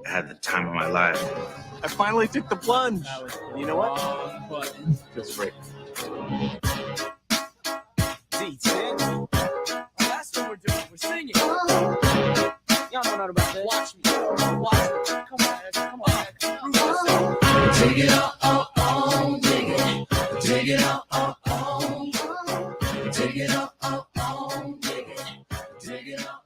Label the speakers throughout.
Speaker 1: Had the time of my life. I finally took the plunge. You know what? Feels great. D10. That's what we're doing. We're singing. Y'all know nothing about this. Watch me. Come on. Dig it up, dig it. Dig it up, dig it up, dig it. Dig it up.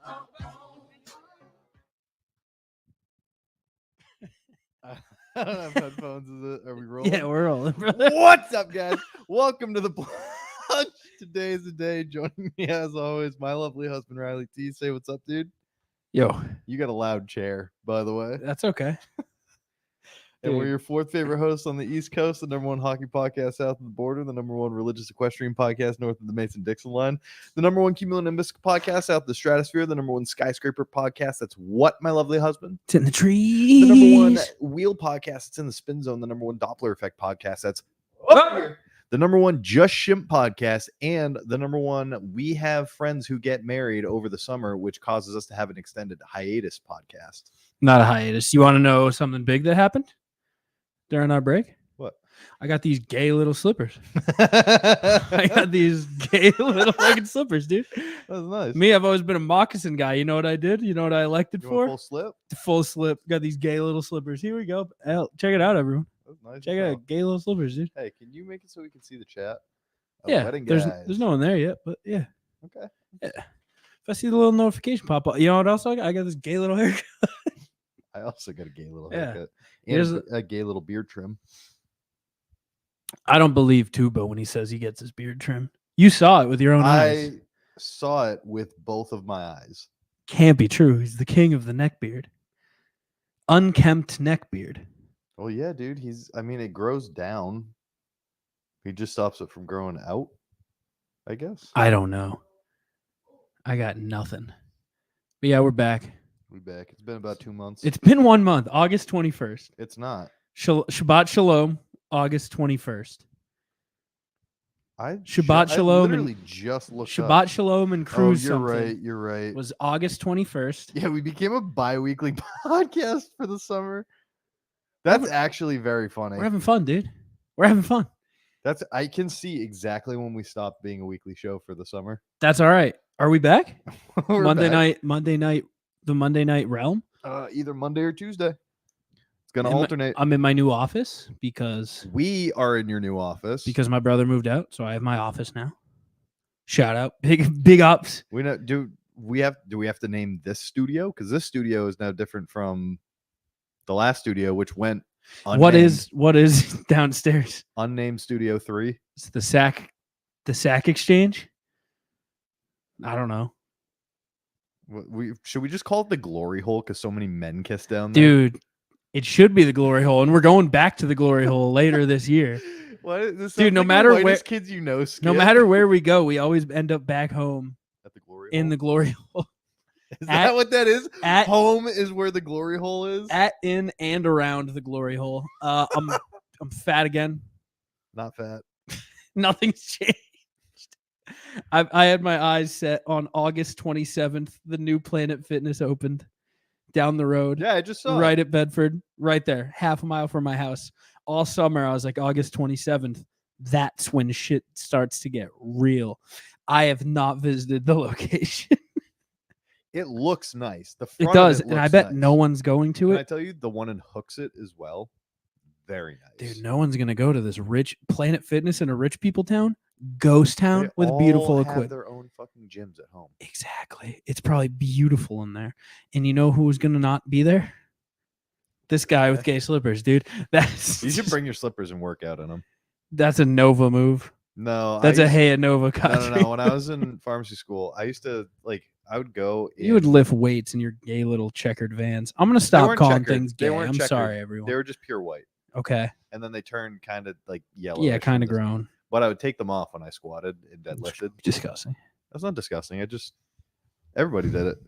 Speaker 2: I don't have headphones. Are we rolling?
Speaker 3: Yeah, we're rolling, brother.
Speaker 2: What's up, guys? Welcome to the Plunge. Today is the day. Joining me, as always, my lovely husband, Riley T. Say what's up, dude.
Speaker 3: Yo,
Speaker 2: You got a loud chair, by the way.
Speaker 3: that's okay.
Speaker 2: And we're
Speaker 3: Dude.
Speaker 2: your fourth favorite hosts on the East Coast, the number one hockey podcast south of the border, the number one religious equestrian podcast north of the Mason-Dixon line, the number one cumulonimbus podcast south of the stratosphere, the number one skyscraper podcast. That's what, my lovely husband?
Speaker 3: It's in the trees.
Speaker 2: The number one wheel podcast. It's in the spin zone. The number one Doppler effect podcast. That's up here. The number one Just Shimp podcast, and the number one We Have Friends Who Get Married Over the Summer, which causes us to have an extended hiatus podcast.
Speaker 3: Not a hiatus. You want to know something big that happened during our break?
Speaker 2: What?
Speaker 3: I got these gay little slippers. I got these gay little fucking slippers, dude.
Speaker 2: That's nice.
Speaker 3: Me, I've always been a moccasin guy. You know what I did? You know what I elected
Speaker 2: You
Speaker 3: for?
Speaker 2: want full slip?
Speaker 3: Full slip. Got these gay little slippers. Here we go. Hell, check it out, everyone.
Speaker 2: That's nice.
Speaker 3: Check it out. Gay little slippers, dude.
Speaker 2: Hey, can you make it so we can see the chat?
Speaker 3: Yeah.
Speaker 2: Wedding
Speaker 3: There's
Speaker 2: guys.
Speaker 3: no one there yet, but yeah.
Speaker 2: Okay.
Speaker 3: Yeah. If I see the little notification pop up, you know what else I got? I got this gay little haircut.
Speaker 2: I also got a gay little
Speaker 3: Yeah.
Speaker 2: haircut.
Speaker 3: Here's
Speaker 2: And a gay little beard trim.
Speaker 3: I don't believe Tuba when he says he gets his beard trimmed. You saw it with your own eyes.
Speaker 2: I saw it with both of my eyes.
Speaker 3: Can't be true. He's the king of the neck beard. Unkempt neck beard.
Speaker 2: Well, yeah, dude. It grows down. He just stops it from growing out, I guess.
Speaker 3: I don't know. I got nothing. But yeah, we're back.
Speaker 2: We back. It's been about 2 months.
Speaker 3: It's been 1 month, August 21st.
Speaker 2: It's not.
Speaker 3: Shabbat Shalom, August 21st. Shabbat
Speaker 2: I
Speaker 3: Shalom
Speaker 2: literally just looked up.
Speaker 3: Shabbat Shalom and
Speaker 2: Oh,
Speaker 3: Cruise
Speaker 2: you're
Speaker 3: something
Speaker 2: right. You're right.
Speaker 3: was August 21st.
Speaker 2: Yeah, we became a bi-weekly podcast for the summer. That's actually very funny.
Speaker 3: We're having fun, dude. We're having fun.
Speaker 2: I can see exactly when we stopped being a weekly show for the summer.
Speaker 3: That's all right. Are we back?
Speaker 2: We're
Speaker 3: Monday
Speaker 2: back.
Speaker 3: night, the Monday night realm.
Speaker 2: Either Monday or Tuesday. It's gonna alternate.
Speaker 3: I'm in my new office because
Speaker 2: We are in your new office.
Speaker 3: my brother moved out, so I have my office now. Shout out, big ups.
Speaker 2: we know. Do we have to name this studio? Because this studio is now different from the last studio, which went unnamed.
Speaker 3: What is downstairs?
Speaker 2: Unnamed Studio 3?
Speaker 3: It's the sack exchange. I don't know,
Speaker 2: Should we just call it the glory hole because so many men kiss down there?
Speaker 3: dude. It should be the glory hole, and we're going back to the glory hole later this year.
Speaker 2: What? This
Speaker 3: Dude, no
Speaker 2: sounds like the
Speaker 3: matter where-
Speaker 2: whitest kids you know,
Speaker 3: No
Speaker 2: Skip.
Speaker 3: matter where we go, we always end up back home
Speaker 2: at the glory
Speaker 3: in
Speaker 2: hole?
Speaker 3: the glory hole.
Speaker 2: Is that what that is?
Speaker 3: At
Speaker 2: Home is where the glory hole is.
Speaker 3: in and around the glory hole. I'm fat again.
Speaker 2: Not fat.
Speaker 3: Nothing's changed. I had my eyes set on August 27th. The new Planet Fitness opened down the road.
Speaker 2: Yeah, I just saw.
Speaker 3: Right at Bedford, right there, half a mile from my house. All summer, I was like, August 27th. That's when shit starts to get real. I have not visited the location.
Speaker 2: It looks nice. The
Speaker 3: It
Speaker 2: front
Speaker 3: does,
Speaker 2: of it
Speaker 3: and I
Speaker 2: looks
Speaker 3: bet
Speaker 2: nice.
Speaker 3: no one's going to
Speaker 2: Can
Speaker 3: it.
Speaker 2: I tell you, the one in Hooksett as well. Very nice.
Speaker 3: Dude, no one's gonna go to this rich Planet Fitness in a rich people town, ghost
Speaker 2: They
Speaker 3: town with beautiful
Speaker 2: all
Speaker 3: equipment.
Speaker 2: have their own fucking gyms at home.
Speaker 3: Exactly. It's probably beautiful in there. And you know who's gonna not be there? This guy with gay slippers, dude. That's
Speaker 2: You should bring your slippers and work out in them.
Speaker 3: that's a Nova move.
Speaker 2: No,
Speaker 3: That's
Speaker 2: I
Speaker 3: a
Speaker 2: used-
Speaker 3: hey at Nova
Speaker 2: No,
Speaker 3: country.
Speaker 2: no. When I was in pharmacy school, I used to I would go.
Speaker 3: You would
Speaker 2: in-
Speaker 3: lift weights in your gay little checkered vans. I'm gonna
Speaker 2: They
Speaker 3: stop
Speaker 2: weren't
Speaker 3: calling
Speaker 2: checkered.
Speaker 3: things
Speaker 2: They
Speaker 3: gay.
Speaker 2: weren't
Speaker 3: I'm
Speaker 2: checkered.
Speaker 3: sorry, everyone.
Speaker 2: They were just pure white,
Speaker 3: Okay.
Speaker 2: and then they turned kind of like yellow.
Speaker 3: Yeah, kind of grown.
Speaker 2: But I would take them off when I squatted and deadlifted.
Speaker 3: Disgusting.
Speaker 2: That's not disgusting. Everybody did it.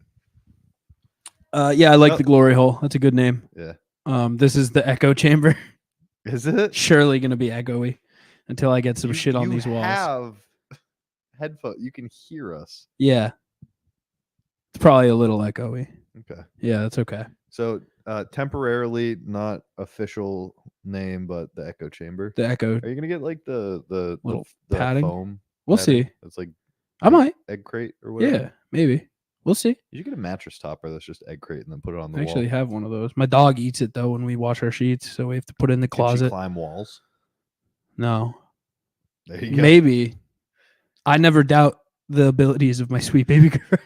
Speaker 3: Yeah, I like
Speaker 2: Oh.
Speaker 3: the glory hole. That's a good name.
Speaker 2: Yeah.
Speaker 3: This is the echo chamber.
Speaker 2: Is it?
Speaker 3: Surely gonna be echoey until I get some shit on these walls.
Speaker 2: Have headphones. You can hear us.
Speaker 3: Yeah, it's probably a little echoey.
Speaker 2: Okay.
Speaker 3: Yeah, that's okay.
Speaker 2: So temporarily, not official name, but the echo chamber.
Speaker 3: The echo.
Speaker 2: Are you gonna get like the
Speaker 3: Little
Speaker 2: the
Speaker 3: padding?
Speaker 2: foam?
Speaker 3: We'll
Speaker 2: padding?
Speaker 3: see.
Speaker 2: It's like
Speaker 3: I might.
Speaker 2: egg crate or whatever.
Speaker 3: Yeah, maybe. We'll see.
Speaker 2: You should get a mattress topper that's just egg crate and then put it on the
Speaker 3: I actually
Speaker 2: wall.
Speaker 3: have one of those. My dog eats it though when we wash our sheets, so we have to put it in the
Speaker 2: Can she
Speaker 3: closet.
Speaker 2: climb walls?
Speaker 3: No,
Speaker 2: There you go.
Speaker 3: maybe. I never doubt the abilities of my sweet baby girl.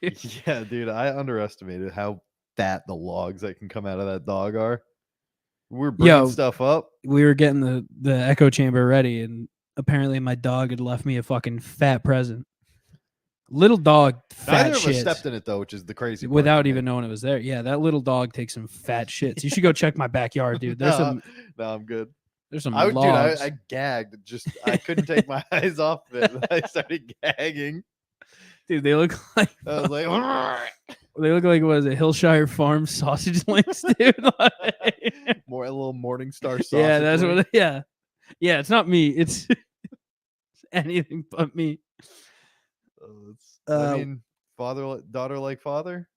Speaker 3: Dude.
Speaker 2: Yeah, dude, I underestimated how fat the logs that can come out of that dog are. We're bringing
Speaker 3: Yo,
Speaker 2: stuff up.
Speaker 3: We were getting the echo chamber ready, and apparently my dog had left me a fucking fat present. Little dog, fat
Speaker 2: Neither of us
Speaker 3: shits.
Speaker 2: stepped in it though, which is the crazy part
Speaker 3: Without
Speaker 2: to me.
Speaker 3: even knowing it was there. Yeah, that little dog takes some fat shits. You should go check my backyard, dude. There's
Speaker 2: no, I'm good.
Speaker 3: some
Speaker 2: Dude,
Speaker 3: logs.
Speaker 2: I gagged. Just I couldn't take my eyes off of it. I started gagging.
Speaker 3: Dude, they look like
Speaker 2: I was like,
Speaker 3: they look like what is it, Hillshire Farm sausage links, dude.
Speaker 2: more a little Morningstar sausage.
Speaker 3: Yeah, that's
Speaker 2: link.
Speaker 3: what. Yeah, yeah. It's not me. It's anything but me.
Speaker 2: I mean, daughter like father.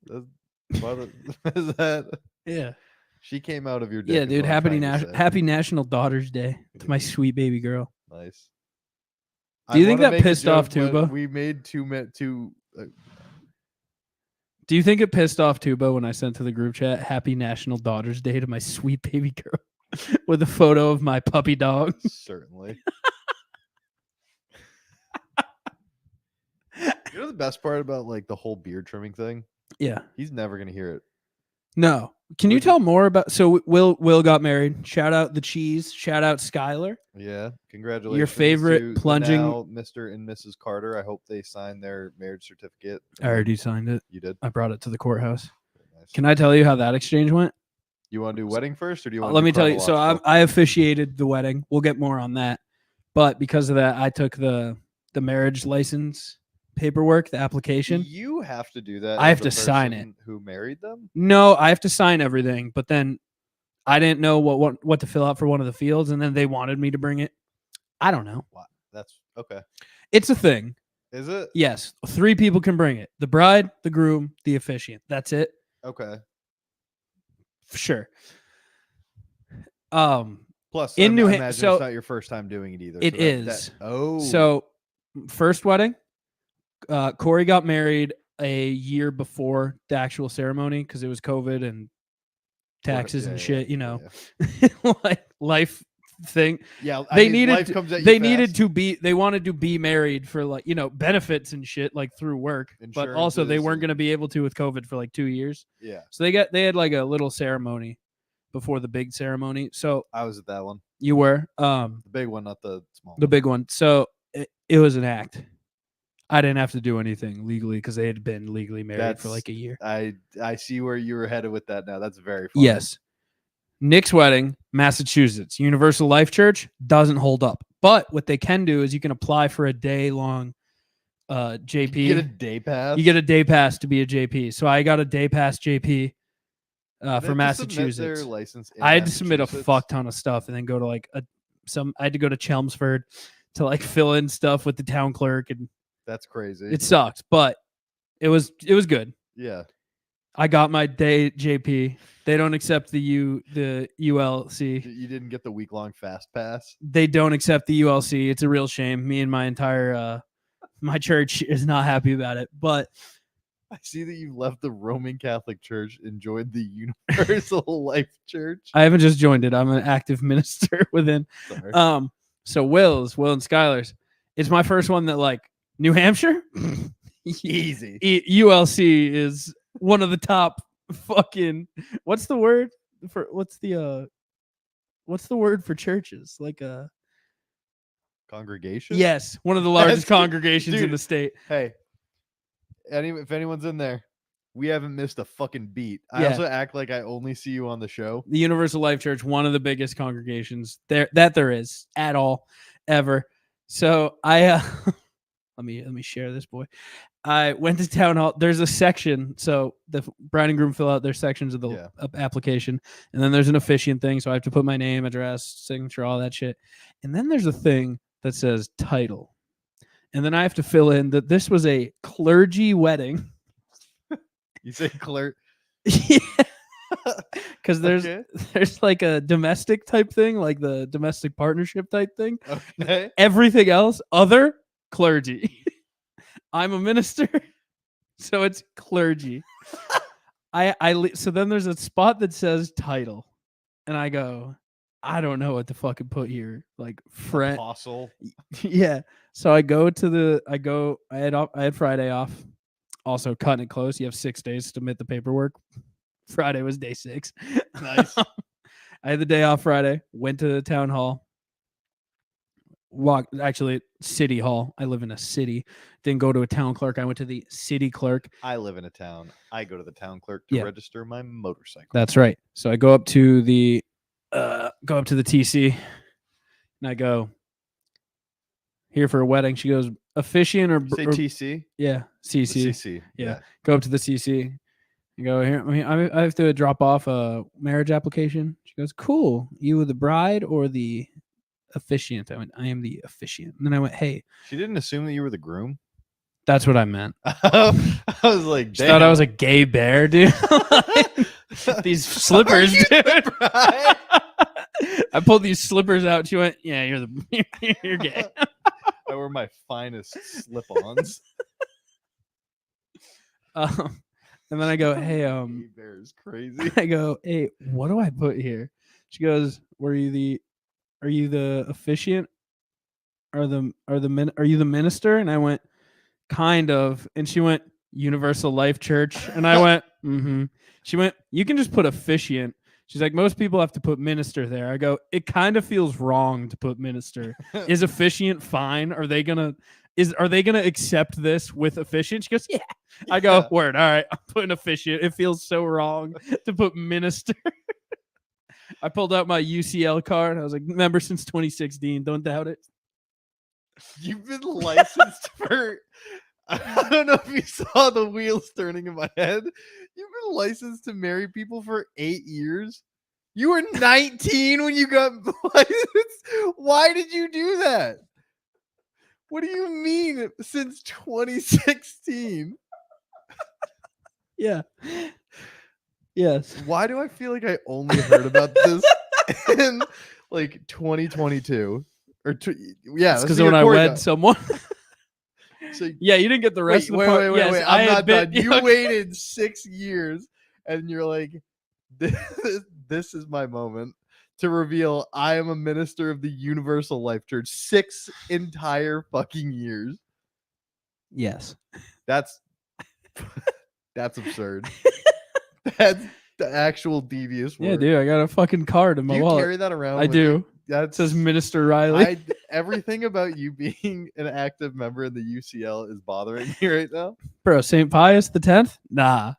Speaker 2: Father is that?
Speaker 3: Yeah,
Speaker 2: She came out of your dick.
Speaker 3: yeah,
Speaker 2: is
Speaker 3: dude.
Speaker 2: what I'm trying to say.
Speaker 3: Happy National Daughter's Day to my sweet baby girl.
Speaker 2: Nice.
Speaker 3: Do you
Speaker 2: I
Speaker 3: think
Speaker 2: wanna
Speaker 3: that
Speaker 2: make a
Speaker 3: pissed off
Speaker 2: joke, but
Speaker 3: Tuba?
Speaker 2: We made two.
Speaker 3: Do you think it pissed off Tuba when I sent to the group chat Happy National Daughter's Day to my sweet baby girl with a photo of my puppy dog?
Speaker 2: Certainly. You know the best part about like the whole beard trimming thing?
Speaker 3: Yeah.
Speaker 2: He's never gonna hear it.
Speaker 3: No. Can you
Speaker 2: Would you-
Speaker 3: tell more about? So Will got married. Shout out the cheese. Shout out Skylar.
Speaker 2: Yeah, congratulations.
Speaker 3: favorite
Speaker 2: to the
Speaker 3: plunging-
Speaker 2: now Mr. and Mrs. Carter. I hope they signed their marriage certificate.
Speaker 3: I already signed it.
Speaker 2: You did.
Speaker 3: I brought it to the courthouse.
Speaker 2: Nice.
Speaker 3: Can I tell you how that exchange went?
Speaker 2: You want to do wedding first, or do you want?
Speaker 3: Let me tell you. So I officiated the wedding. We'll get more on that. But because of that, I took the marriage license paperwork, the application.
Speaker 2: You have to do that.
Speaker 3: I
Speaker 2: as
Speaker 3: have
Speaker 2: the
Speaker 3: to sign it.
Speaker 2: person who married them?
Speaker 3: No, I have to sign everything. But then I didn't know what to fill out for one of the fields, and then they wanted me to bring it. I don't know.
Speaker 2: Wow, that's okay.
Speaker 3: It's a thing.
Speaker 2: Is it?
Speaker 3: Yes, 3 people can bring it: the bride, the groom, the officiant. That's it.
Speaker 2: Okay.
Speaker 3: For sure.
Speaker 2: Plus,
Speaker 3: In New
Speaker 2: imagine
Speaker 3: so-
Speaker 2: it's not your first time doing it either.
Speaker 3: It
Speaker 2: so that-
Speaker 3: is.
Speaker 2: Oh,
Speaker 3: So, first wedding, Corey got married a year before the actual ceremony because it was COVID and taxes and shit. You know, like life thing.
Speaker 2: Yeah,
Speaker 3: They
Speaker 2: mean,
Speaker 3: needed.
Speaker 2: life comes at you
Speaker 3: They
Speaker 2: fast.
Speaker 3: needed to be. They wanted to be married for like benefits and shit like through work, but also they
Speaker 2: Insurances
Speaker 3: weren't
Speaker 2: and-
Speaker 3: going to be able to with COVID for like 2 years.
Speaker 2: Yeah,
Speaker 3: So they had like a little ceremony before the big ceremony. So
Speaker 2: I was at that one.
Speaker 3: you were
Speaker 2: The big one, not the small.
Speaker 3: the
Speaker 2: one.
Speaker 3: big one. So it was an act. I didn't have to do anything legally because they had been legally married for
Speaker 2: That's-
Speaker 3: like a year.
Speaker 2: I see where you were headed with that now. That's very funny.
Speaker 3: Yes. Nick's wedding, Massachusetts, Universal Life Church doesn't hold up. But what they can do is you can apply for a day-long JP.
Speaker 2: You get a day pass.
Speaker 3: You get a day pass to be a JP. So I got a day pass JP
Speaker 2: They have
Speaker 3: for
Speaker 2: to submit
Speaker 3: Massachusetts.
Speaker 2: their license in
Speaker 3: I had to submit a
Speaker 2: Massachusetts?
Speaker 3: fuck ton of stuff and then go to like I had to go to Chelmsford to like fill in stuff with the town clerk, and
Speaker 2: That's crazy.
Speaker 3: it sucked, but it was good.
Speaker 2: Yeah.
Speaker 3: I got my day JP. They don't accept the ULC.
Speaker 2: You didn't get the week-long fast pass.
Speaker 3: They don't accept the ULC. It's a real shame. Me and my entire my church is not happy about it. But
Speaker 2: I see that you left the Roman Catholic Church and joined the Universal Life Church.
Speaker 3: I haven't just joined it. I'm an active minister within.
Speaker 2: Sorry.
Speaker 3: So Will and Skylar's. It's my first one that like New Hampshire.
Speaker 2: Easy.
Speaker 3: ULC is one of the top fucking. What's the word for what's the word for churches? Like
Speaker 2: Congregation?
Speaker 3: yes, one of the largest
Speaker 2: That's good.
Speaker 3: congregations in
Speaker 2: Dude.
Speaker 3: the state.
Speaker 2: Hey, if anyone's in there, we haven't missed a fucking beat. I
Speaker 3: Yeah.
Speaker 2: also act like I only see you on the show.
Speaker 3: The Universal Life Church, one of the biggest congregations there is at all ever. So I Let me share this, boy. I went to town hall. There's a section, so the bride and groom fill out their sections of the application, and then there's an officiant thing. So I have to put my name, address, signature, all that shit. And then there's a thing that says title, and then I have to fill in that this was a clergy wedding.
Speaker 2: You say clerk?
Speaker 3: Yeah. Because there's like a domestic type thing, like the domestic partnership type thing.
Speaker 2: Okay.
Speaker 3: Everything else, other clergy. I'm a minister, so it's clergy. So then there's a spot that says title, and I go, I don't know what to fucking put here, like friend.
Speaker 2: Apostle.
Speaker 3: Yeah. So I had Friday off. Also cutting it close. You have 6 days to submit the paperwork. Friday was day 6.
Speaker 2: Nice.
Speaker 3: I had the day off Friday. Went to the town hall. Actually, city hall. I live in a city. Didn't go to a town clerk. I went to the city clerk.
Speaker 2: I live in a town. I go to the town clerk to register my motorcycle.
Speaker 3: That's right. So I go up to the TC, and I go, here for a wedding. She goes, officiant or
Speaker 2: TC?
Speaker 3: Yeah, CC.
Speaker 2: CC.
Speaker 3: Yeah. Go up to the CC. I go, here. I have to drop off a marriage application. She goes, cool. You the bride or the officiant? I went, I am the officiant. And then I went, hey.
Speaker 2: She didn't assume that you were the groom?
Speaker 3: That's what I meant.
Speaker 2: I was like,
Speaker 3: she thought I was a gay bear, dude. These slippers, dude. I pulled these slippers out. She went, yeah, you're gay.
Speaker 2: I wear my finest slip-ons.
Speaker 3: And then I go, hey,
Speaker 2: bear is crazy.
Speaker 3: I go, hey, what do I put here? She goes, are you the officiant or are you the minister? And I went, kind of. And she went, Universal Life Church. And I went, mm-hmm. She went, you can just put officiant. She's like, most people have to put minister there. I go, it kind of feels wrong to put minister. Is officiant fine? Are they gonna accept this with officiant? She goes, yeah. I go, word. All right, I'm putting officiant. It feels so wrong to put minister. I pulled out my UCL card. I was like, member since 2016. Don't doubt it.
Speaker 2: You've been licensed for, I don't know if you saw the wheels turning in my head. You've been licensed to marry people for 8 years. You were 19 when you got licensed. Why did you do that? What do you mean since 2016?
Speaker 3: Yeah. Yes.
Speaker 2: Why do I feel like I only heard about this in like 2022? Yeah,
Speaker 3: because when I wed someone.
Speaker 2: So,
Speaker 3: yeah, you didn't get the rest of the part.
Speaker 2: Wait. I'm not done. You waited 6 years, and you're like, this is my moment to reveal I am a minister of the Universal Life Church. 6 entire fucking years.
Speaker 3: Yes.
Speaker 2: That's absurd. That's the actual devious word.
Speaker 3: Yeah, dude, I got a fucking card in my wallet.
Speaker 2: You carry that around?
Speaker 3: I do.
Speaker 2: That
Speaker 3: says Minister Riley.
Speaker 2: Everything about you being an active member in the UCL is bothering me right now.
Speaker 3: Bro, St. Pius the 10th? Nah.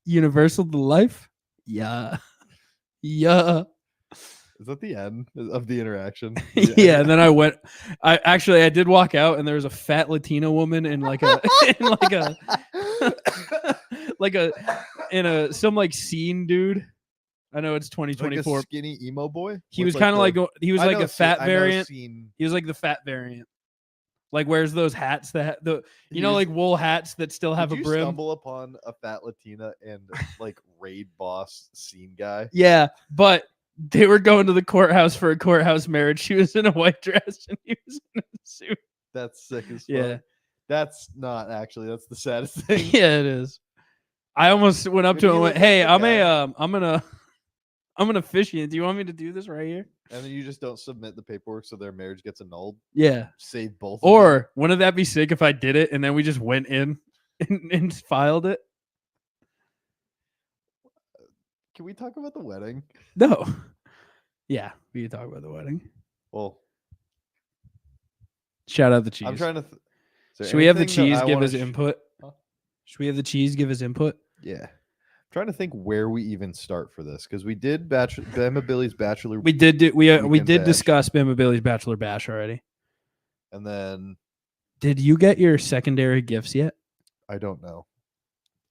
Speaker 3: Universal to life? Yeah. Yeah.
Speaker 2: Is that the end of the interaction?
Speaker 3: Yeah, and then I did walk out and there was a fat Latina woman in some like scene dude. I know it's 2024.
Speaker 2: Like a skinny emo boy?
Speaker 3: He was kind of like he was like a fat variant. He was like the fat variant. Like wears those hats that like wool hats that still have a brim. Did you
Speaker 2: stumble upon a fat Latina and like raid boss scene guy?
Speaker 3: Yeah, but they were going to the courthouse for a courthouse marriage. She was in a white dress and he was in a suit.
Speaker 2: That's sick as fuck.
Speaker 3: Yeah.
Speaker 2: That's not actually. That's the saddest thing.
Speaker 3: Yeah, it is. I almost went up to him and went, "Hey, I'm an officiant. Do you want me to do this right here?"
Speaker 2: And then you just don't submit the paperwork, so their marriage gets annulled.
Speaker 3: Yeah.
Speaker 2: Save both.
Speaker 3: Or wouldn't that be sick if I did it and then we just went in and filed it?
Speaker 2: Can we talk about the wedding?
Speaker 3: No. Yeah, we can talk about the wedding.
Speaker 2: Well,
Speaker 3: shout out the cheese.
Speaker 2: I'm trying to.
Speaker 3: Should we have the cheese give his input? Huh? Should we have the cheese give his input?
Speaker 2: Yeah. I'm trying to think where we even start for this because we did Bama Billy's bachelor.
Speaker 3: We did discuss Bama Billy's bachelor bash already.
Speaker 2: And then
Speaker 3: Did you get your secondary gifts yet?
Speaker 2: I don't know.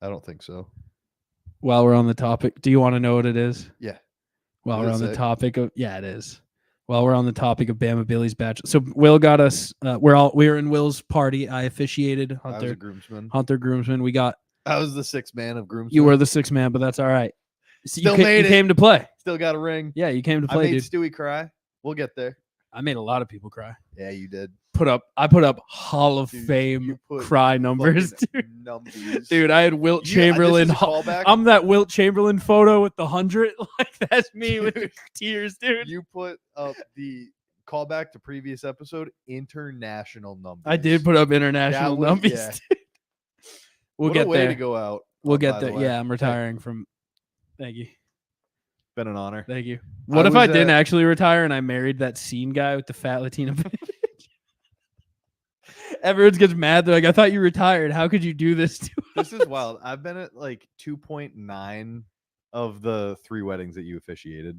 Speaker 2: I don't think so.
Speaker 3: While we're on the topic, do you want to know what it is?
Speaker 2: Yeah.
Speaker 3: While
Speaker 2: Does
Speaker 3: we're
Speaker 2: it
Speaker 3: on the
Speaker 2: say?
Speaker 3: topic of, yeah, it is. While we're on the topic of Bama Billy's bachelor, so Will got us. We were in Will's party. I officiated.
Speaker 2: I was a groomsman.
Speaker 3: Hunter groomsman. We got.
Speaker 2: I was the sixth man of groomsmen.
Speaker 3: You were the sixth man, but that's all right. So
Speaker 2: Still
Speaker 3: you
Speaker 2: made it.
Speaker 3: came to play.
Speaker 2: Still got a ring.
Speaker 3: Yeah, you came to
Speaker 2: I
Speaker 3: play,
Speaker 2: made
Speaker 3: dude.
Speaker 2: Stewie cry. We'll get there.
Speaker 3: I made a lot of people cry.
Speaker 2: Yeah, you did.
Speaker 3: I put up Hall of
Speaker 2: Dude,
Speaker 3: Fame
Speaker 2: you put
Speaker 3: cry numbers, dude.
Speaker 2: Numbies.
Speaker 3: Dude, I had Wilt Chamberlain.
Speaker 2: This is a callback.
Speaker 3: I'm that Wilt Chamberlain photo with the 100. Like that's me with the tears, dude.
Speaker 2: You put up the callback to previous episode, international numbers.
Speaker 3: I did put up international
Speaker 2: was-
Speaker 3: numbers.
Speaker 2: yeah.
Speaker 3: dude. We'll
Speaker 2: What
Speaker 3: get
Speaker 2: a way
Speaker 3: there.
Speaker 2: to go out.
Speaker 3: We'll
Speaker 2: by
Speaker 3: get
Speaker 2: the
Speaker 3: there.
Speaker 2: way.
Speaker 3: Yeah, I'm retiring from. Thank you.
Speaker 2: Been an honor.
Speaker 3: Thank you. What if
Speaker 2: was
Speaker 3: I didn't
Speaker 2: at-
Speaker 3: actually retire and I married that scene guy with the fat Latina bitch? Everyone gets mad. They're like, I thought you retired. How could you do this to us?
Speaker 2: This is wild. I've been at like 2.9 of the 3 weddings that you officiated.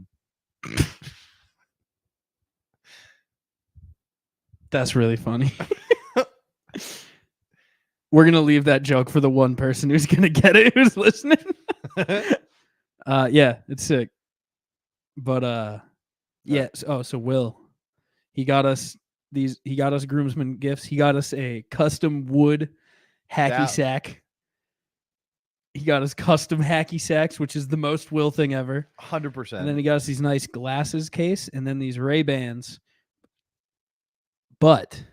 Speaker 3: That's really funny. We're going to leave that joke for the one person who's going to get it, who's listening. Yeah, it's sick. But yeah, so Will, he got us groomsmen gifts. He got us a custom wood hacky sack. He got us custom hacky sacks, which is the most Will thing ever.
Speaker 2: 100%.
Speaker 3: And then he got us these nice glasses case and then these Ray-Bans, but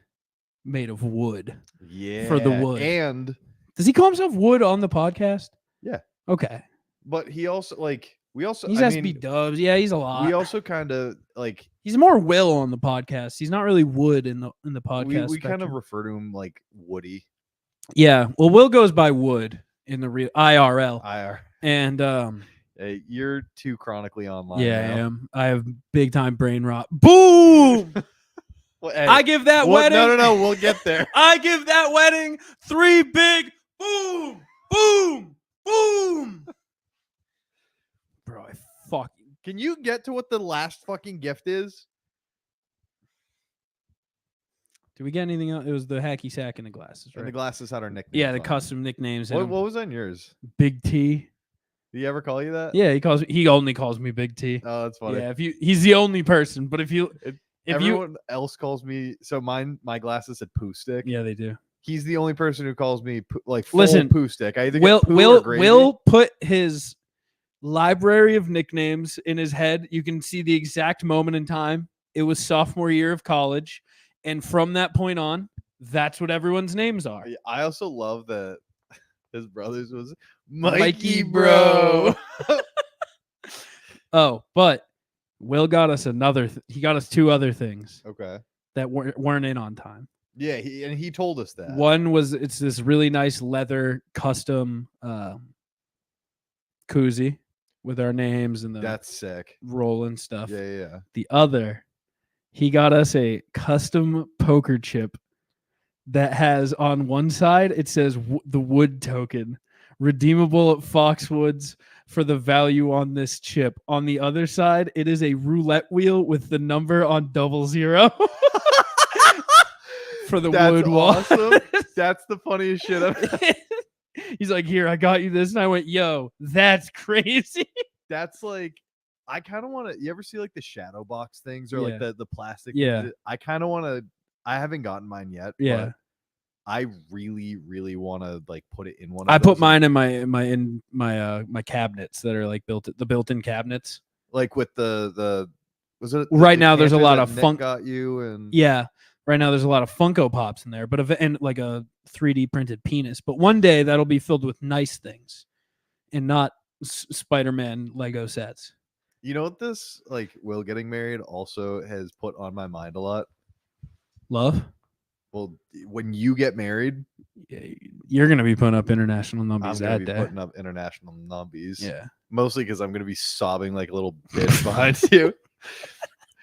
Speaker 3: made of wood.
Speaker 2: Yeah.
Speaker 3: For the wood.
Speaker 2: And
Speaker 3: Does he call himself Wood on the podcast?
Speaker 2: Yeah.
Speaker 3: Okay.
Speaker 2: but he also
Speaker 3: He's SB Dubs. Yeah, he's a lot.
Speaker 2: we also kind of like
Speaker 3: He's more Will on the podcast. He's not really Wood in the podcast.
Speaker 2: we kind of
Speaker 3: spectrum.
Speaker 2: refer to him like Woody.
Speaker 3: Yeah. Well, Will goes by Wood in the real IRL.
Speaker 2: IR.
Speaker 3: And
Speaker 2: Hey, you're too chronically online.
Speaker 3: yeah,
Speaker 2: now.
Speaker 3: I am. I have big time brain rot. Boom!
Speaker 2: Well, hey,
Speaker 3: I give that wedding.
Speaker 2: No, we'll get there.
Speaker 3: I give that wedding 3 big boom, boom, boom. Bro, I fucking.
Speaker 2: Can you get to what the last fucking gift is?
Speaker 3: Did we get anything else? It was the hacky sack and the glasses,
Speaker 2: And
Speaker 3: right?
Speaker 2: the glasses had our nicknames.
Speaker 3: Yeah, the
Speaker 2: on them.
Speaker 3: custom nicknames. in
Speaker 2: What,
Speaker 3: them.
Speaker 2: what was on yours?
Speaker 3: Big T.
Speaker 2: Did he ever call you that?
Speaker 3: Yeah, he only calls me Big T.
Speaker 2: Oh, that's funny.
Speaker 3: Yeah, he's the only person. But if you
Speaker 2: Everyone else calls me. So my glasses said poo stick.
Speaker 3: yeah, they do.
Speaker 2: He's the only person who calls me like full
Speaker 3: Listen,
Speaker 2: poo stick. I either
Speaker 3: Will
Speaker 2: get poo or gravy.
Speaker 3: Will put his library of nicknames in his head. You can see the exact moment in time. It was sophomore year of college, and from that point on, that's what everyone's names are.
Speaker 2: I also love that his brothers was
Speaker 3: Mikey bro. Oh, but Will got us he got us 2 other things
Speaker 2: Okay.
Speaker 3: that weren't in on time.
Speaker 2: Yeah, he told us that.
Speaker 3: One was it's this really nice leather custom koozie with our names and the
Speaker 2: That's sick.
Speaker 3: roll and stuff.
Speaker 2: Yeah.
Speaker 3: The other, he got us a custom poker chip that has on one side it says the Wood token, redeemable at Foxwoods for the value on this chip. On the other side, it is a roulette wheel with the number on 00 for the
Speaker 2: That's
Speaker 3: Wood wall.
Speaker 2: awesome. That's the funniest shit I've
Speaker 3: He's like, here, I got you this. And I went, yo, that's crazy.
Speaker 2: That's like I kind of want to. You ever see like the shadow box things or
Speaker 3: Yeah.
Speaker 2: like the plastic?
Speaker 3: Yeah.
Speaker 2: things? I kind of want to. I haven't gotten mine yet.
Speaker 3: Yeah.
Speaker 2: But I really want to like put it in one.
Speaker 3: I
Speaker 2: Of
Speaker 3: put
Speaker 2: those,
Speaker 3: mine in my cabinets that are like built-in cabinets.
Speaker 2: like with the was it
Speaker 3: Right now, there's a
Speaker 2: decanter
Speaker 3: lot
Speaker 2: that
Speaker 3: of
Speaker 2: Nick
Speaker 3: funk-
Speaker 2: got you and
Speaker 3: Yeah. Right now, there's a lot of Funko Pops in there, and like a 3D printed penis. But one day that'll be filled with nice things, and not Spider-Man Lego sets.
Speaker 2: You know what this like Will getting married also has put on my mind a lot.
Speaker 3: Love.
Speaker 2: Well, when you get married,
Speaker 3: Yeah, you're gonna be putting up international
Speaker 2: I'm
Speaker 3: numbers
Speaker 2: gonna
Speaker 3: that
Speaker 2: be
Speaker 3: day.
Speaker 2: putting up international numbies.
Speaker 3: Yeah.
Speaker 2: Mostly because I'm gonna be sobbing like a little bitch behind you.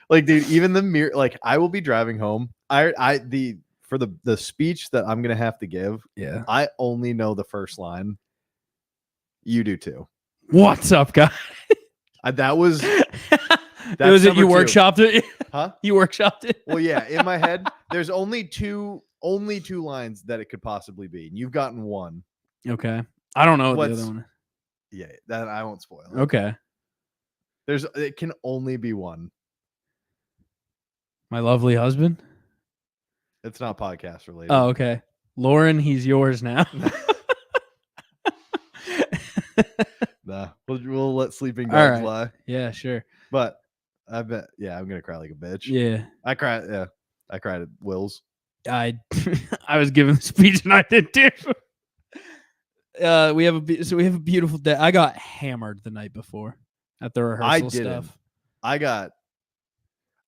Speaker 2: Like, dude, even the mirror. Like, I will be driving home. For the speech that I'm gonna have to give.
Speaker 3: Yeah.
Speaker 2: I only know the first line. You do too.
Speaker 3: What's up, guys?
Speaker 2: That was
Speaker 3: It was it.
Speaker 2: number
Speaker 3: You
Speaker 2: 2.
Speaker 3: workshopped it.
Speaker 2: Huh?
Speaker 3: You workshopped it.
Speaker 2: Well, yeah. In my head, there's only two lines that it could possibly be. And you've gotten one.
Speaker 3: Okay. I don't know what the
Speaker 2: What's-
Speaker 3: other one.
Speaker 2: Yeah, that I won't spoil. It.
Speaker 3: Okay.
Speaker 2: It can only be one.
Speaker 3: My lovely husband.
Speaker 2: It's not podcast related.
Speaker 3: Oh, okay. Lauren, he's yours now.
Speaker 2: Nah, we'll let sleeping
Speaker 3: All
Speaker 2: dogs
Speaker 3: right.
Speaker 2: lie.
Speaker 3: Yeah, sure.
Speaker 2: But I bet, yeah, I'm gonna cry like a bitch.
Speaker 3: Yeah.
Speaker 2: I cried. Yeah, I cried at Will's.
Speaker 3: I was giving the speech and I did too. We have a beautiful day. I got hammered the night before at the rehearsal
Speaker 2: I didn't.
Speaker 3: stuff.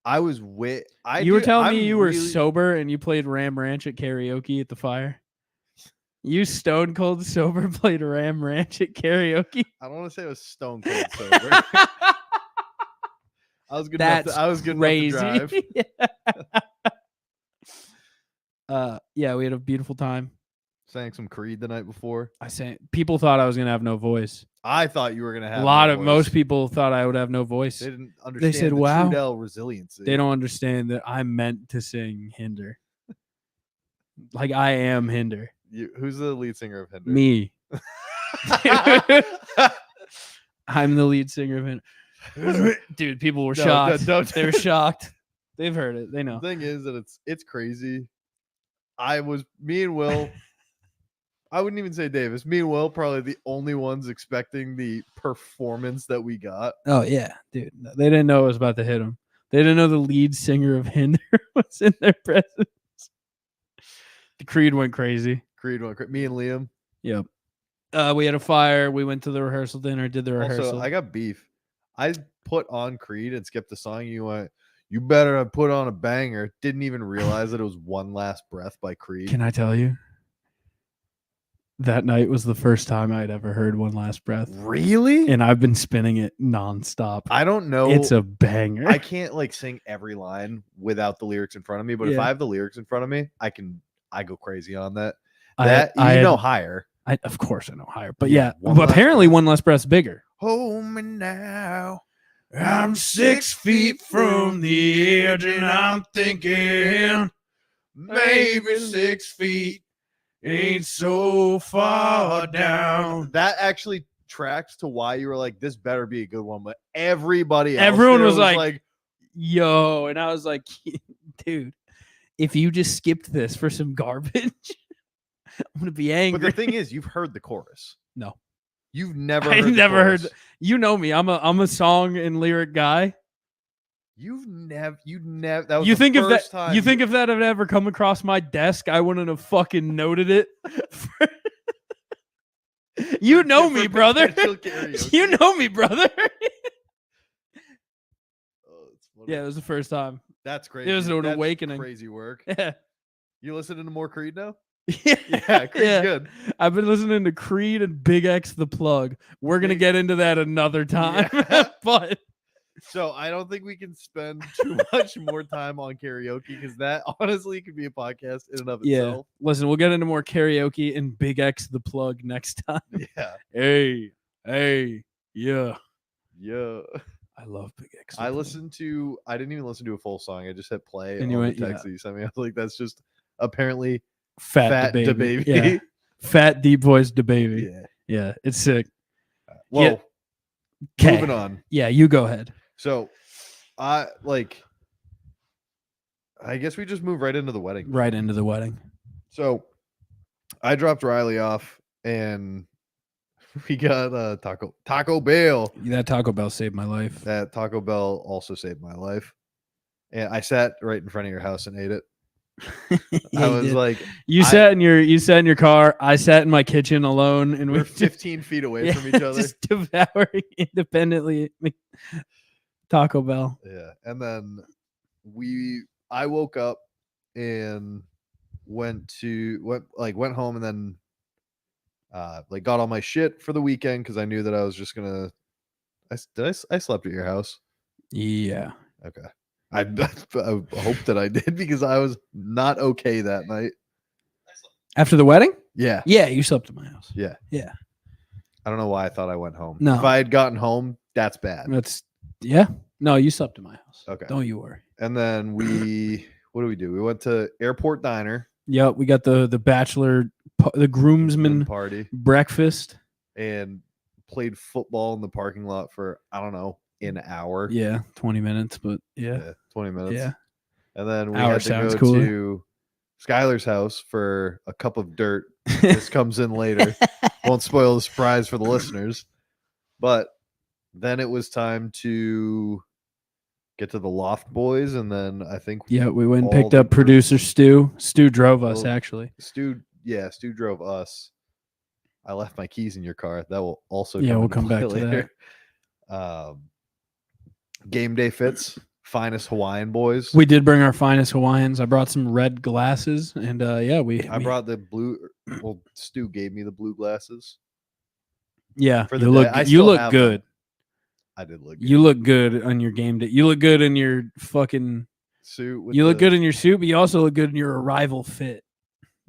Speaker 2: I was with.
Speaker 3: You were telling me you were sober and you played Ram Ranch at karaoke at the fire. You stone cold sober played Ram Ranch at karaoke.
Speaker 2: I don't want to say I was stone cold sober. I was good enough. I was good enough to drive.
Speaker 3: Yeah, we had a beautiful time.
Speaker 2: Sang some Creed the night before.
Speaker 3: People thought I was gonna have no voice.
Speaker 2: I thought you were gonna have
Speaker 3: most people thought I would have no voice.
Speaker 2: They didn't understand.
Speaker 3: They said,
Speaker 2: the
Speaker 3: "Wow,
Speaker 2: Trudell resiliency."
Speaker 3: They don't understand that I meant to sing Hinder. Like I am Hinder.
Speaker 2: Who's the lead singer of Hinder?
Speaker 3: Me. I'm the lead singer of Hinder. Dude, people were shocked. They were shocked. They've heard it. They know.
Speaker 2: The thing is that it's crazy. Me and Will. I wouldn't even say Davis. Me and Will probably the only ones expecting the performance that we got.
Speaker 3: Oh yeah, dude. They didn't know it was about to hit them. They didn't know the lead singer of Hinder was in their presence. The Creed went crazy.
Speaker 2: Me and Liam.
Speaker 3: Yep. We had a fire. We went to the rehearsal dinner. Did the rehearsal.
Speaker 2: Also, I got beef. I put on Creed and skipped the song. You went. You better have put on a banger. Didn't even realize that it was One Last Breath by Creed.
Speaker 3: Can I tell you? That night was the first time I'd ever heard One Last Breath.
Speaker 2: Really?
Speaker 3: And I've been spinning it nonstop.
Speaker 2: I don't know.
Speaker 3: It's a banger.
Speaker 2: I can't sing every line without the lyrics in front of me, but if I have the lyrics in front of me, I go crazy on that. Higher.
Speaker 3: Of course I know Higher. But
Speaker 2: but
Speaker 3: apparently One Last Breath's bigger.
Speaker 2: Hold me now.
Speaker 3: I'm 6 feet from the edge and I'm thinking maybe 6 feet ain't so far down.
Speaker 2: That actually tracks to why you were like, this better be a good one. But everyone
Speaker 3: was like, yo. And I was like, dude, if you just skipped this for some garbage, I'm going to be angry.
Speaker 2: But the thing is, you've heard the chorus.
Speaker 3: No.
Speaker 2: You've never
Speaker 3: I
Speaker 2: heard
Speaker 3: never
Speaker 2: chorus.
Speaker 3: heard. You know me. I'm a song and lyric guy.
Speaker 2: You never. That was
Speaker 3: you
Speaker 2: the
Speaker 3: think
Speaker 2: first
Speaker 3: if that
Speaker 2: time
Speaker 3: you think if that had ever come across my desk, I wouldn't have fucking noted it. You know me, brother. You know me, brother. Yeah, it was the first time.
Speaker 2: That's crazy.
Speaker 3: It was an awakening.
Speaker 2: Crazy work.
Speaker 3: Yeah.
Speaker 2: You listening to more Creed now?
Speaker 3: Yeah,
Speaker 2: Creed's good.
Speaker 3: I've been listening to Creed and Big X the Plug. We're gonna get into that another time.
Speaker 2: Yeah.
Speaker 3: But
Speaker 2: so I don't think we can spend too much more time on karaoke because that honestly could be a podcast in and of itself.
Speaker 3: Listen, we'll get into more karaoke and Big X the Plug next time.
Speaker 2: Yeah.
Speaker 3: Hey, yeah. I love Big X.
Speaker 2: I didn't even listen to a full song. I just hit play
Speaker 3: and
Speaker 2: on the text that you sent me. I was like, that's just apparently
Speaker 3: Fat DaBaby. Yeah. Fat deep voice DaBaby. Yeah, it's sick.
Speaker 2: Whoa.
Speaker 3: Yeah.
Speaker 2: Moving on.
Speaker 3: Yeah, you go ahead.
Speaker 2: So, I guess we just move right into the wedding.
Speaker 3: Right into the wedding.
Speaker 2: So, I dropped Riley off, and we got Taco Bell.
Speaker 3: That Taco Bell saved my life.
Speaker 2: That Taco Bell also saved my life. And I sat right in front of your house and ate it.
Speaker 3: Yeah,
Speaker 2: I was like,
Speaker 3: you sat in your car. I sat in my kitchen alone, and
Speaker 2: we're 15 feet away from each other,
Speaker 3: just devouring independently Taco Bell.
Speaker 2: Yeah, and then I woke up and went home, and then got all my shit for the weekend because I knew that I was just gonna. I slept at your house.
Speaker 3: Yeah.
Speaker 2: Okay. I hope that I did because I was not okay that night.
Speaker 3: After the wedding?
Speaker 2: Yeah.
Speaker 3: Yeah, you slept at my house.
Speaker 2: Yeah.
Speaker 3: Yeah.
Speaker 2: I don't know why I thought I went home.
Speaker 3: No.
Speaker 2: If I had gotten home, that's bad.
Speaker 3: That's yeah. No, you slept in my house.
Speaker 2: Okay.
Speaker 3: Don't you worry.
Speaker 2: And then what do we do? We went to Airport Diner.
Speaker 3: Yep, we got the bachelor, the groomsman
Speaker 2: party
Speaker 3: breakfast.
Speaker 2: And played football in the parking lot for, I don't know, an hour.
Speaker 3: Yeah, 20 minutes, but yeah
Speaker 2: 20 minutes.
Speaker 3: Yeah.
Speaker 2: And then we
Speaker 3: Hour
Speaker 2: had to
Speaker 3: sounds
Speaker 2: go
Speaker 3: cooler.
Speaker 2: to Skylar's house for a cup of dirt. This comes in later. Won't spoil the surprise for the listeners. But then it was time to get to the Loft Boys, and then I think
Speaker 3: Yeah, we went and
Speaker 2: all
Speaker 3: picked
Speaker 2: the
Speaker 3: up producer
Speaker 2: groups-
Speaker 3: Stu. Stu drove us,
Speaker 2: Well,
Speaker 3: actually.
Speaker 2: Stu drove us. I left my keys in your car. That will also
Speaker 3: Yeah,
Speaker 2: come
Speaker 3: we'll
Speaker 2: into
Speaker 3: come
Speaker 2: play
Speaker 3: back to
Speaker 2: later. Game day fits, finest Hawaiian boys.
Speaker 3: We did bring our finest Hawaiians. I brought some red glasses, and
Speaker 2: I brought the blue. Well, Stu gave me the blue glasses.
Speaker 3: Yeah,
Speaker 2: for the
Speaker 3: you
Speaker 2: day.
Speaker 3: look
Speaker 2: I
Speaker 3: you
Speaker 2: still
Speaker 3: look
Speaker 2: have
Speaker 3: good.
Speaker 2: them. I did look good.
Speaker 3: You look good on your game day. You look good in your fucking
Speaker 2: suit.
Speaker 3: You look good in your suit, but you also look good in your arrival fit.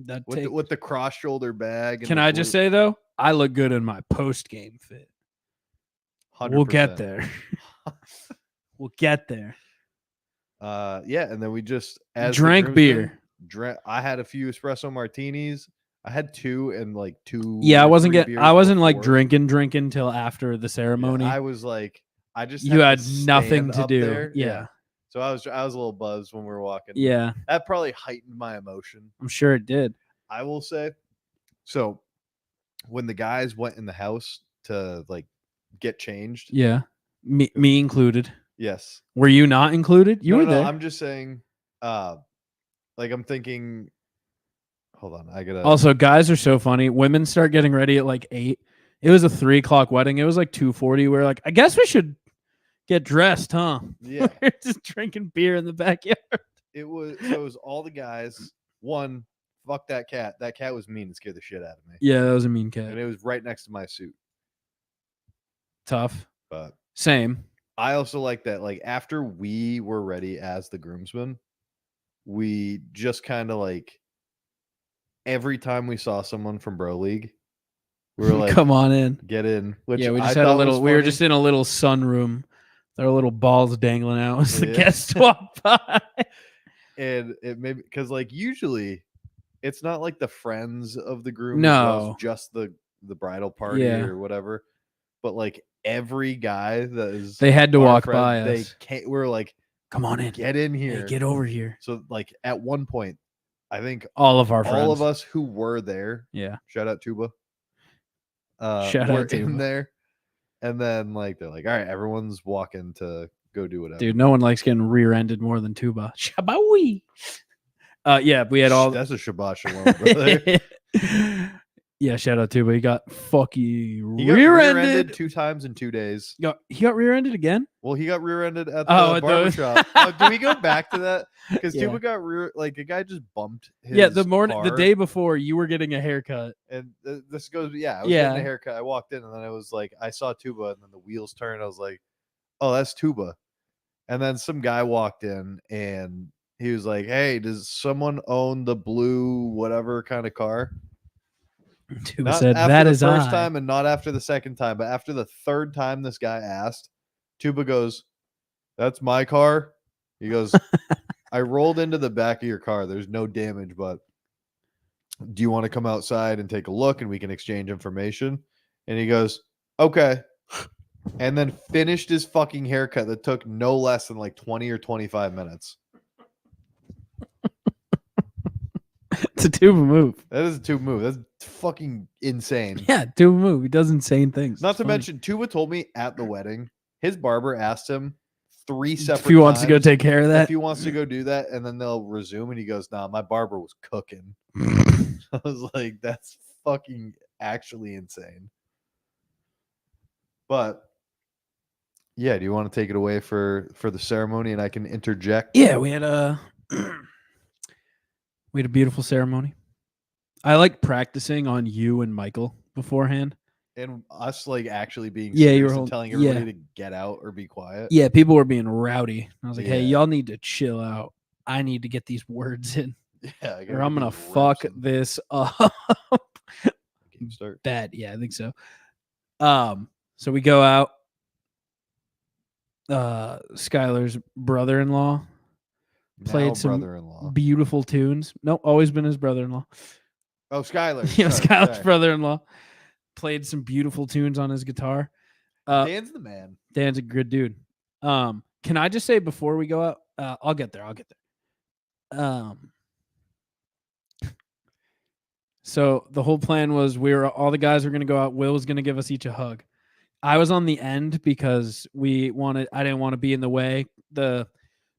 Speaker 3: That
Speaker 2: with the cross shoulder bag. And
Speaker 3: Can
Speaker 2: the
Speaker 3: I just
Speaker 2: blue-
Speaker 3: say though, I look good in my post game fit.
Speaker 2: 100%.
Speaker 3: We'll get there. We'll get there.
Speaker 2: Yeah, and then we just
Speaker 3: Drank beer.
Speaker 2: I had a few espresso martinis. I had two and like two.
Speaker 3: Yeah, I
Speaker 2: or
Speaker 3: wasn't
Speaker 2: three
Speaker 3: getting. I
Speaker 2: beers
Speaker 3: wasn't like
Speaker 2: before.
Speaker 3: drinking till after the ceremony.
Speaker 2: Yeah, I was like, I just
Speaker 3: You
Speaker 2: had
Speaker 3: had
Speaker 2: to
Speaker 3: nothing
Speaker 2: stand
Speaker 3: to
Speaker 2: up
Speaker 3: do.
Speaker 2: there.
Speaker 3: Yeah.
Speaker 2: So I was a little buzzed when we were walking.
Speaker 3: Yeah,
Speaker 2: That probably heightened my emotion.
Speaker 3: I'm sure it did.
Speaker 2: I will say. So when the guys went in the house to like get changed.
Speaker 3: Yeah, me included.
Speaker 2: Yes.
Speaker 3: Were you not included? You
Speaker 2: No,
Speaker 3: were
Speaker 2: no,
Speaker 3: there.
Speaker 2: I'm just saying. Like I'm thinking. Hold on, I gotta.
Speaker 3: Also, guys are so funny. Women start getting ready at like 8. It was a 3:00 wedding. It was like 2:40. We're like, I guess we should get dressed, huh?
Speaker 2: Yeah.
Speaker 3: We're just drinking beer in the backyard.
Speaker 2: It was all the guys. One, fuck that cat. That cat was mean and scared the shit out of me.
Speaker 3: Yeah, that was a mean
Speaker 2: And
Speaker 3: cat.
Speaker 2: it was right next to my suit.
Speaker 3: Tough.
Speaker 2: But
Speaker 3: Same.
Speaker 2: I also like that. Like after we were ready as the groomsmen, we just kind of like every time we saw someone from Bro League, we were like,
Speaker 3: Come on in.
Speaker 2: get in. Which
Speaker 3: Yeah, we
Speaker 2: I
Speaker 3: just had a
Speaker 2: thought was
Speaker 3: little. We were
Speaker 2: funny.
Speaker 3: just in a little sunroom. There were little balls dangling out as the
Speaker 2: Yeah.
Speaker 3: guests walked by.
Speaker 2: And it maybe because like usually it's not like the friends of the groom
Speaker 3: No.
Speaker 2: just the bridal party
Speaker 3: Yeah.
Speaker 2: or whatever, but like every guy that is
Speaker 3: They had to
Speaker 2: our
Speaker 3: walk
Speaker 2: friend,
Speaker 3: by
Speaker 2: they
Speaker 3: us.
Speaker 2: can't, we're like,
Speaker 3: Come on in.
Speaker 2: get in
Speaker 3: Hey,
Speaker 2: here,
Speaker 3: get over here.
Speaker 2: so like at one point I think
Speaker 3: All of our friends.
Speaker 2: all of us who were there,
Speaker 3: Yeah.
Speaker 2: shout out Tuba,
Speaker 3: Shout
Speaker 2: were
Speaker 3: out
Speaker 2: in
Speaker 3: Tuba.
Speaker 2: there, and then like they're like, all right, everyone's walking to go do whatever.
Speaker 3: Dude, no one likes getting rear-ended more than Tuba. Shabawi. Yeah, we had all.
Speaker 2: That's a Shabbat Shalom, brother.
Speaker 3: Yeah, shout out Tuba. He got fucking
Speaker 2: He got
Speaker 3: rear-ended.
Speaker 2: rear-ended 2 times in 2 days.
Speaker 3: He got rear-ended again.
Speaker 2: Well, he got rear-ended at
Speaker 3: Oh,
Speaker 2: the
Speaker 3: at the-
Speaker 2: barbershop. Do we go back to that? Because
Speaker 3: Yeah.
Speaker 2: Tuba got like a guy just bumped his
Speaker 3: Yeah, the morning, the
Speaker 2: car,
Speaker 3: day before, you were getting a haircut.
Speaker 2: and this goes. Yeah, I was getting
Speaker 3: Yeah.
Speaker 2: a haircut. I walked in, and then I was like, I saw Tuba, and then the wheels turned. I was like, oh, that's Tuba. And then some guy walked in, and he was like, hey, does someone own the blue whatever kind of car?
Speaker 3: Tuba
Speaker 2: Not
Speaker 3: said,
Speaker 2: after
Speaker 3: "That
Speaker 2: the
Speaker 3: is
Speaker 2: first
Speaker 3: I."
Speaker 2: time, and not after the second time, but after the third time this guy asked, Tuba goes, "That's my car." He goes, "I rolled into the back of your car. There's no damage, but do you want to come outside and take a look, and we can exchange information?" And he goes, "Okay." And then finished his fucking haircut that took no less than like 20 or 25 minutes.
Speaker 3: It's a Tuba move.
Speaker 2: That is a Tuba move. That's fucking insane.
Speaker 3: Yeah, Tuba move. He does insane things.
Speaker 2: Not
Speaker 3: It's
Speaker 2: to
Speaker 3: funny.
Speaker 2: mention, Tuba told me at the wedding, his barber asked him 3 separate
Speaker 3: if he wants to go
Speaker 2: times
Speaker 3: take care of
Speaker 2: if
Speaker 3: that.
Speaker 2: he wants to go do that, and then they'll resume, and he goes, "Nah, my barber was cooking." I was like, that's fucking actually insane. But yeah, do you want to take it away for the ceremony, and I can interject?
Speaker 3: Yeah, we had a beautiful ceremony. I like practicing on you and Michael beforehand.
Speaker 2: And us like actually being
Speaker 3: Yeah, you
Speaker 2: serious
Speaker 3: were
Speaker 2: and
Speaker 3: holding-
Speaker 2: telling
Speaker 3: yeah.
Speaker 2: everybody to get out or be quiet.
Speaker 3: Yeah, people were being rowdy. I was like, hey,
Speaker 2: Yeah.
Speaker 3: y'all need to chill out. I need to get these words in,
Speaker 2: Yeah, I gotta
Speaker 3: or I'm
Speaker 2: get
Speaker 3: gonna
Speaker 2: these
Speaker 3: fuck
Speaker 2: reps in.
Speaker 3: this up.
Speaker 2: Game start.
Speaker 3: Bad. Yeah, I think so. So we go out. Skylar's brother-in-law played
Speaker 2: Now
Speaker 3: some
Speaker 2: brother-in-law.
Speaker 3: beautiful tunes. Nope, always been his brother-in-law.
Speaker 2: Oh, Skylar.
Speaker 3: Yeah,
Speaker 2: Sorry,
Speaker 3: Skylar's
Speaker 2: sorry.
Speaker 3: brother-in-law played some beautiful tunes on his guitar.
Speaker 2: Dan's the man.
Speaker 3: Dan's a good dude. Can I just say before we go out, I'll get there. So the whole plan was all the guys were going to go out. Will was going to give us each a hug. I was on the end because I didn't want to be in the way.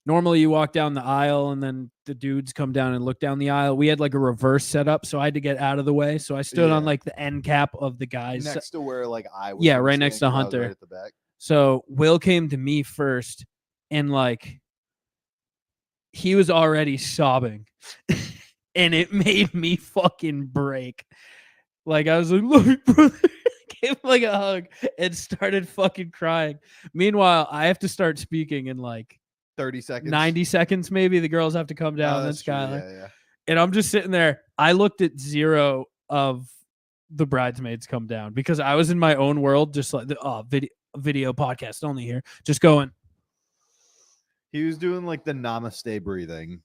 Speaker 3: Normally you walk down the aisle and then the dudes come down and look down the aisle. We had like a reverse setup, so I had to get out of the way. So I stood on like the end cap of the guys.
Speaker 2: Next to where like I was.
Speaker 3: Yeah, right next to Hunter.
Speaker 2: Right at the back.
Speaker 3: So Will came to me first and like he was already sobbing and it made me fucking break. Like I was like, look, brother. Gave him like a hug and started fucking crying. Meanwhile, I have to start speaking in like
Speaker 2: 30 seconds.
Speaker 3: 90 seconds maybe. The girls have to come down, then Skylar.
Speaker 2: Yeah.
Speaker 3: And I'm just sitting there. I looked at 0 of the bridesmaids come down because I was in my own world, just like video podcast only here, just going.
Speaker 2: He was doing like the namaste breathing.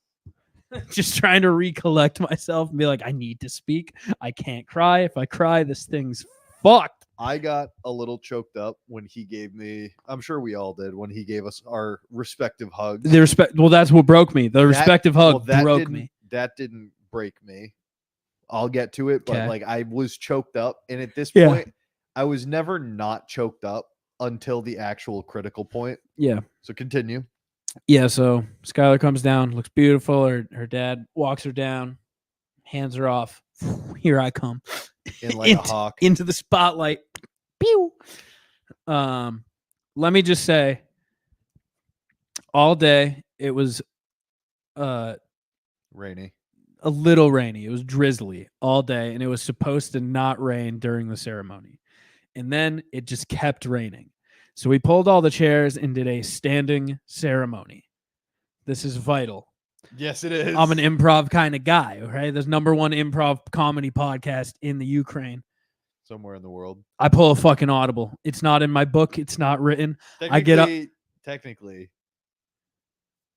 Speaker 3: Just trying to recollect myself and be like, I need to speak. I can't cry. If I cry, this thing's fucked.
Speaker 2: I got a little choked up when he gave me, I'm sure we all did, when he gave us our respective hugs.
Speaker 3: Well, that's what broke me. The respective hug broke me.
Speaker 2: That didn't break me. I'll get to it, but like I was choked up. And at this
Speaker 3: Yeah.
Speaker 2: point, I was never not choked up until the actual critical point.
Speaker 3: Yeah.
Speaker 2: So continue.
Speaker 3: Yeah, so Skylar comes down, looks beautiful. Her dad walks her down, hands her off. Here I come.
Speaker 2: In like a hawk.
Speaker 3: Into the spotlight. Pew. Let me just say, all day it was
Speaker 2: rainy.
Speaker 3: A little rainy. It was drizzly all day, and it was supposed to not rain during the ceremony. And then it just kept raining. So we pulled all the chairs and did a standing ceremony. This is vital.
Speaker 2: Yes, it is.
Speaker 3: I'm an improv kind of guy, right? There's #1 improv comedy podcast in the Ukraine.
Speaker 2: Somewhere in the world.
Speaker 3: I pull a fucking audible. It's not in my book. It's not written. I get up.
Speaker 2: Technically,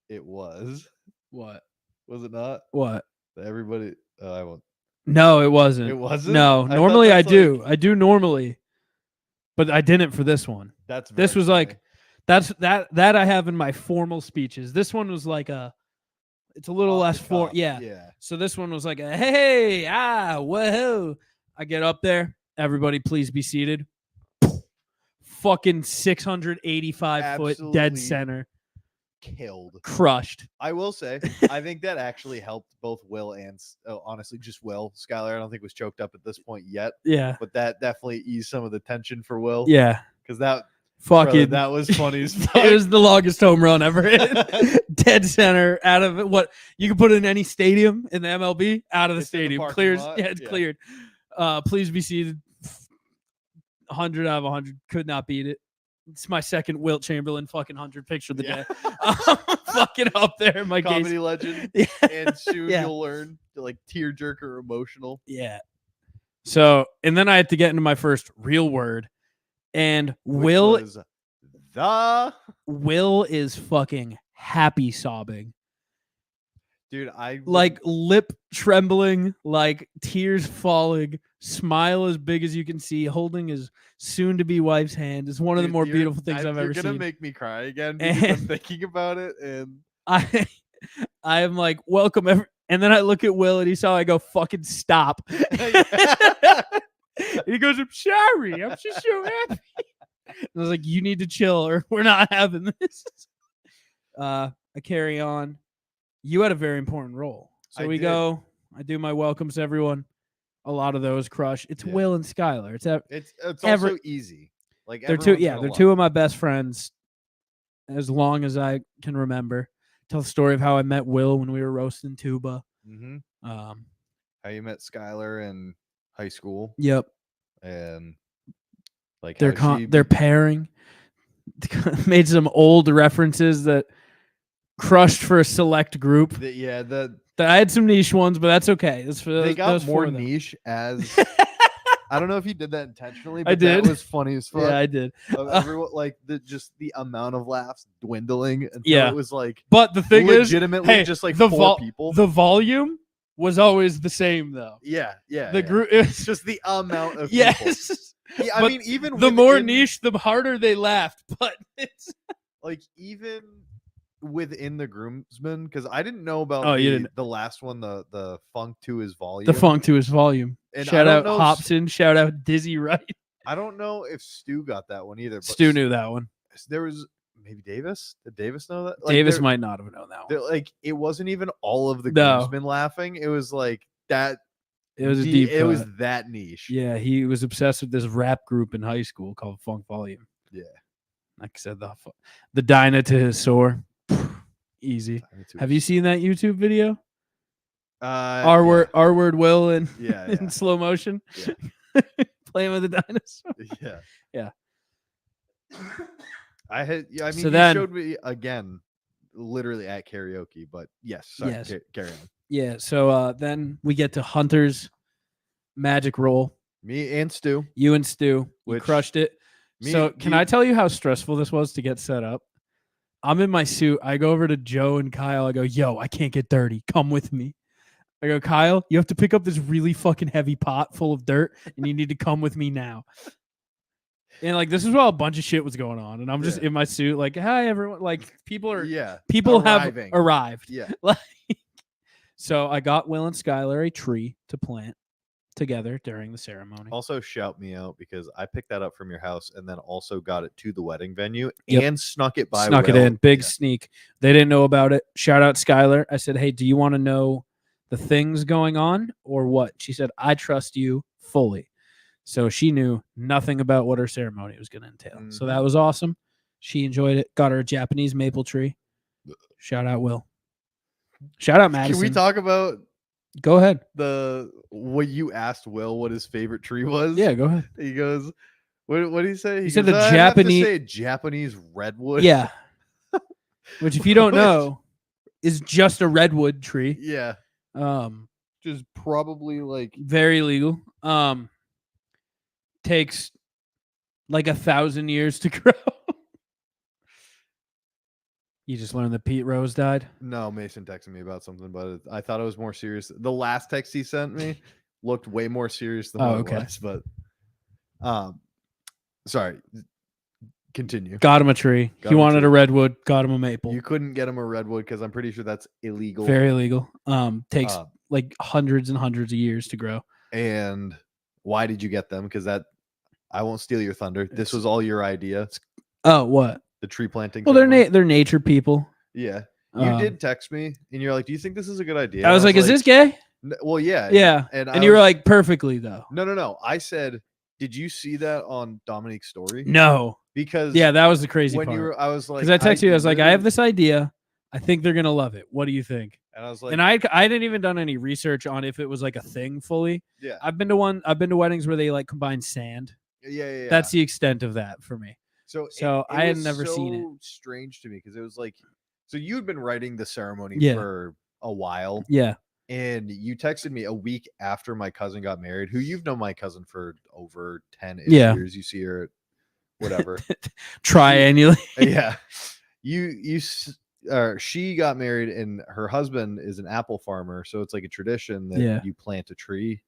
Speaker 2: it was.
Speaker 3: What?
Speaker 2: Was it not?
Speaker 3: What?
Speaker 2: Everybody. I won't.
Speaker 3: No, it wasn't.
Speaker 2: It wasn't?
Speaker 3: No, normally I do. I do normally. But I didn't for this one. This was funny. Like, that I have in my formal speeches. This one was like it's a little less formal. Yeah. So this one was like hey, whoa. I get up there. Everybody please be seated. Fucking 685 foot dead center.
Speaker 2: Killed.
Speaker 3: Crushed.
Speaker 2: I will say, I think that actually helped both Will and honestly just Will. Skylar, I don't think was choked up at this point yet.
Speaker 3: Yeah.
Speaker 2: But that definitely eased some of the tension for Will.
Speaker 3: Yeah.
Speaker 2: Because that was funny as fuck.
Speaker 3: It was the longest home run ever hit. Dead center out of it. What you can put in any stadium in the MLB, out of the stadium. Clears. Yeah, it's cleared. Please be seated. 100 out of 100. Could not beat it. It's my second Wilt Chamberlain fucking 100 picture of the day. I'm fucking up there in my
Speaker 2: comedy legend. Yeah. And soon you'll learn to like tearjerker emotional.
Speaker 3: Yeah. So, and then I had to get into my first real word. And Will is fucking happy sobbing.
Speaker 2: Dude,
Speaker 3: like lip trembling, like tears falling, smile as big as you can see, holding his soon-to-be wife's hand. Is one of the more beautiful things I've ever seen.
Speaker 2: You're gonna make me cry again because I'm thinking about it, and
Speaker 3: I am like, welcome and then I look at Will and he saw I go, fucking stop. And he goes, I'm sorry, I'm just so happy. I was like, you need to chill or we're not having this. I carry on. You had a very important role. So I do my welcomes to everyone. A lot of those crush. It's Will and Skylar.
Speaker 2: It's also easy. Like
Speaker 3: they're two of my best friends as long as I can remember. Tell the story of how I met Will when we were roasting tuba.
Speaker 2: Mm-hmm. How you met Skylar in high school.
Speaker 3: Yep.
Speaker 2: And like
Speaker 3: they're pairing. Made some old references that crushed for a select group.
Speaker 2: I
Speaker 3: had some niche ones, but that's okay. That's for
Speaker 2: they got more niche as I don't know if he did that intentionally,
Speaker 3: I
Speaker 2: but that
Speaker 3: did.
Speaker 2: was funny as fuck.
Speaker 3: Yeah, I did.
Speaker 2: Of everyone, like the amount of laughs dwindling until
Speaker 3: Yeah.
Speaker 2: it was like
Speaker 3: But the thing is,
Speaker 2: legitimately
Speaker 3: hey,
Speaker 2: just like
Speaker 3: the
Speaker 2: four people.
Speaker 3: The volume was always the same though.
Speaker 2: Yeah, yeah.
Speaker 3: The
Speaker 2: yeah.
Speaker 3: group,
Speaker 2: It's just the amount of people.
Speaker 3: yes.
Speaker 2: Yeah, I
Speaker 3: But
Speaker 2: mean, even
Speaker 3: the more
Speaker 2: within-
Speaker 3: niche, the harder they laughed. But it's
Speaker 2: like even within the groomsmen, because I didn't know about
Speaker 3: Oh, you didn't-
Speaker 2: the last one, the funk to his volume.
Speaker 3: the funk to his volume.
Speaker 2: And I
Speaker 3: Shout
Speaker 2: don't
Speaker 3: out
Speaker 2: know if-
Speaker 3: Hobson. Shout out Dizzy Wright.
Speaker 2: I don't know if Stu got that one either. But
Speaker 3: Stu knew that one.
Speaker 2: there was maybe Davis. Did Davis know that?
Speaker 3: Davis
Speaker 2: there-
Speaker 3: might not have known that one.
Speaker 2: like it wasn't even all of the
Speaker 3: No.
Speaker 2: groomsmen laughing. It was like that.
Speaker 3: It was a deep.
Speaker 2: It was
Speaker 3: cut.
Speaker 2: that niche.
Speaker 3: Yeah, he was obsessed with this rap group in high school called Funk Volume.
Speaker 2: Yeah.
Speaker 3: Like I said, the Dinah to his sore. Easy. Have you seen that YouTube video? R word Will and
Speaker 2: Yeah,
Speaker 3: in
Speaker 2: yeah.
Speaker 3: slow motion.
Speaker 2: Yeah.
Speaker 3: Playing with the dinosaur.
Speaker 2: Yeah.
Speaker 3: Yeah.
Speaker 2: I had. Yeah, I mean,
Speaker 3: So
Speaker 2: you
Speaker 3: then-
Speaker 2: showed me again, literally at karaoke. But yes, sorry,
Speaker 3: Yes.
Speaker 2: carry on.
Speaker 3: Yeah. So then we get to Hunter's magic roll.
Speaker 2: Me and Stu.
Speaker 3: You and Stu, you
Speaker 2: Which-
Speaker 3: crushed it.
Speaker 2: Me-
Speaker 3: So can I tell you how stressful this was to get set up? I'm in my suit. I go over to Joe and Kyle. I go, yo, I can't get dirty. Come with me. I go, Kyle, you have to pick up this really fucking heavy pot full of dirt and you need to come with me now. And like this is while a bunch of shit was going on. And I'm just
Speaker 2: Yeah.
Speaker 3: in my suit, like, hi everyone. Like people are
Speaker 2: Yeah.
Speaker 3: people
Speaker 2: arriving.
Speaker 3: have arrived.
Speaker 2: Yeah.
Speaker 3: Like, so I got Will and Skylar a tree to plant together during the ceremony.
Speaker 2: Also, shout me out because I picked that up from your house and then also got it to the wedding venue
Speaker 3: Yep.
Speaker 2: and snuck it by.
Speaker 3: Snuck it
Speaker 2: Will.
Speaker 3: in. Big
Speaker 2: Yeah.
Speaker 3: sneak. They didn't know about it. Shout out Skylar. I said, hey, do you want to know the things going on or what? She said, I trust you fully. So she knew nothing about what her ceremony was going to entail. So that was awesome. She enjoyed it. Got her a Japanese maple tree. Shout out Will. Shout out Madison.
Speaker 2: Can we talk about
Speaker 3: Go ahead.
Speaker 2: what you asked Will what his favorite tree was?
Speaker 3: Yeah, go ahead.
Speaker 2: He goes, what did he say?
Speaker 3: He said
Speaker 2: goes,
Speaker 3: the
Speaker 2: "I have to
Speaker 3: Japanese-
Speaker 2: say a Japanese redwood.
Speaker 3: Yeah. Which, if you don't
Speaker 2: Which-
Speaker 3: know, is just a redwood tree.
Speaker 2: Yeah. Which is probably like
Speaker 3: Very legal. Takes like 1,000 years to grow. You just learned that Pete Rose died.
Speaker 2: no. Mason texted me about something, but I thought it was more serious. The last text he sent me looked way more serious than
Speaker 3: Oh,
Speaker 2: what
Speaker 3: okay.
Speaker 2: it was. But sorry. Continue.
Speaker 3: Got him a tree.
Speaker 2: Got
Speaker 3: He
Speaker 2: him a
Speaker 3: wanted
Speaker 2: tree.
Speaker 3: a redwood. Got him a maple.
Speaker 2: You couldn't get him a redwood because I'm pretty sure that's illegal.
Speaker 3: Very illegal. Takes
Speaker 2: Uh,
Speaker 3: like hundreds and hundreds of years to grow.
Speaker 2: And why did you get them? Because I won't steal your thunder. This
Speaker 3: It's-
Speaker 2: was all your idea.
Speaker 3: Oh, what?
Speaker 2: The tree planting.
Speaker 3: Well, they're
Speaker 2: ceremony.
Speaker 3: they're nature people.
Speaker 2: Yeah. You
Speaker 3: Um,
Speaker 2: did text me and you're like, do you think this is a good idea?
Speaker 3: I
Speaker 2: And
Speaker 3: was like, is this gay?
Speaker 2: Well, yeah.
Speaker 3: Yeah.
Speaker 2: And,
Speaker 3: And you were like, perfectly though.
Speaker 2: no. I said, did you see that on Dominique's story?
Speaker 3: No.
Speaker 2: Because
Speaker 3: Yeah, that was the crazy
Speaker 2: when
Speaker 3: part.
Speaker 2: you were, I was like,
Speaker 3: Because I texted you, I was like, I have
Speaker 2: literally-
Speaker 3: this idea. I think they're gonna love it. What do you think?
Speaker 2: and I was like,
Speaker 3: And I didn't even done any research on if it was like a thing fully.
Speaker 2: yeah,
Speaker 3: I've been to weddings where they like combine sand.
Speaker 2: yeah.
Speaker 3: That's the extent of that for me.
Speaker 2: so
Speaker 3: I had
Speaker 2: was
Speaker 3: never seen it.
Speaker 2: so strange to me because it was like, so you'd been writing the ceremony
Speaker 3: Yeah.
Speaker 2: for a while.
Speaker 3: Yeah.
Speaker 2: And you texted me a week after my cousin got married, who you've known my cousin for over 10
Speaker 3: Yeah.
Speaker 2: years. You see her at whatever.
Speaker 3: Triannually.
Speaker 2: Yeah. She got married and her husband is an apple farmer. So it's like a tradition that
Speaker 3: Yeah.
Speaker 2: you plant a tree.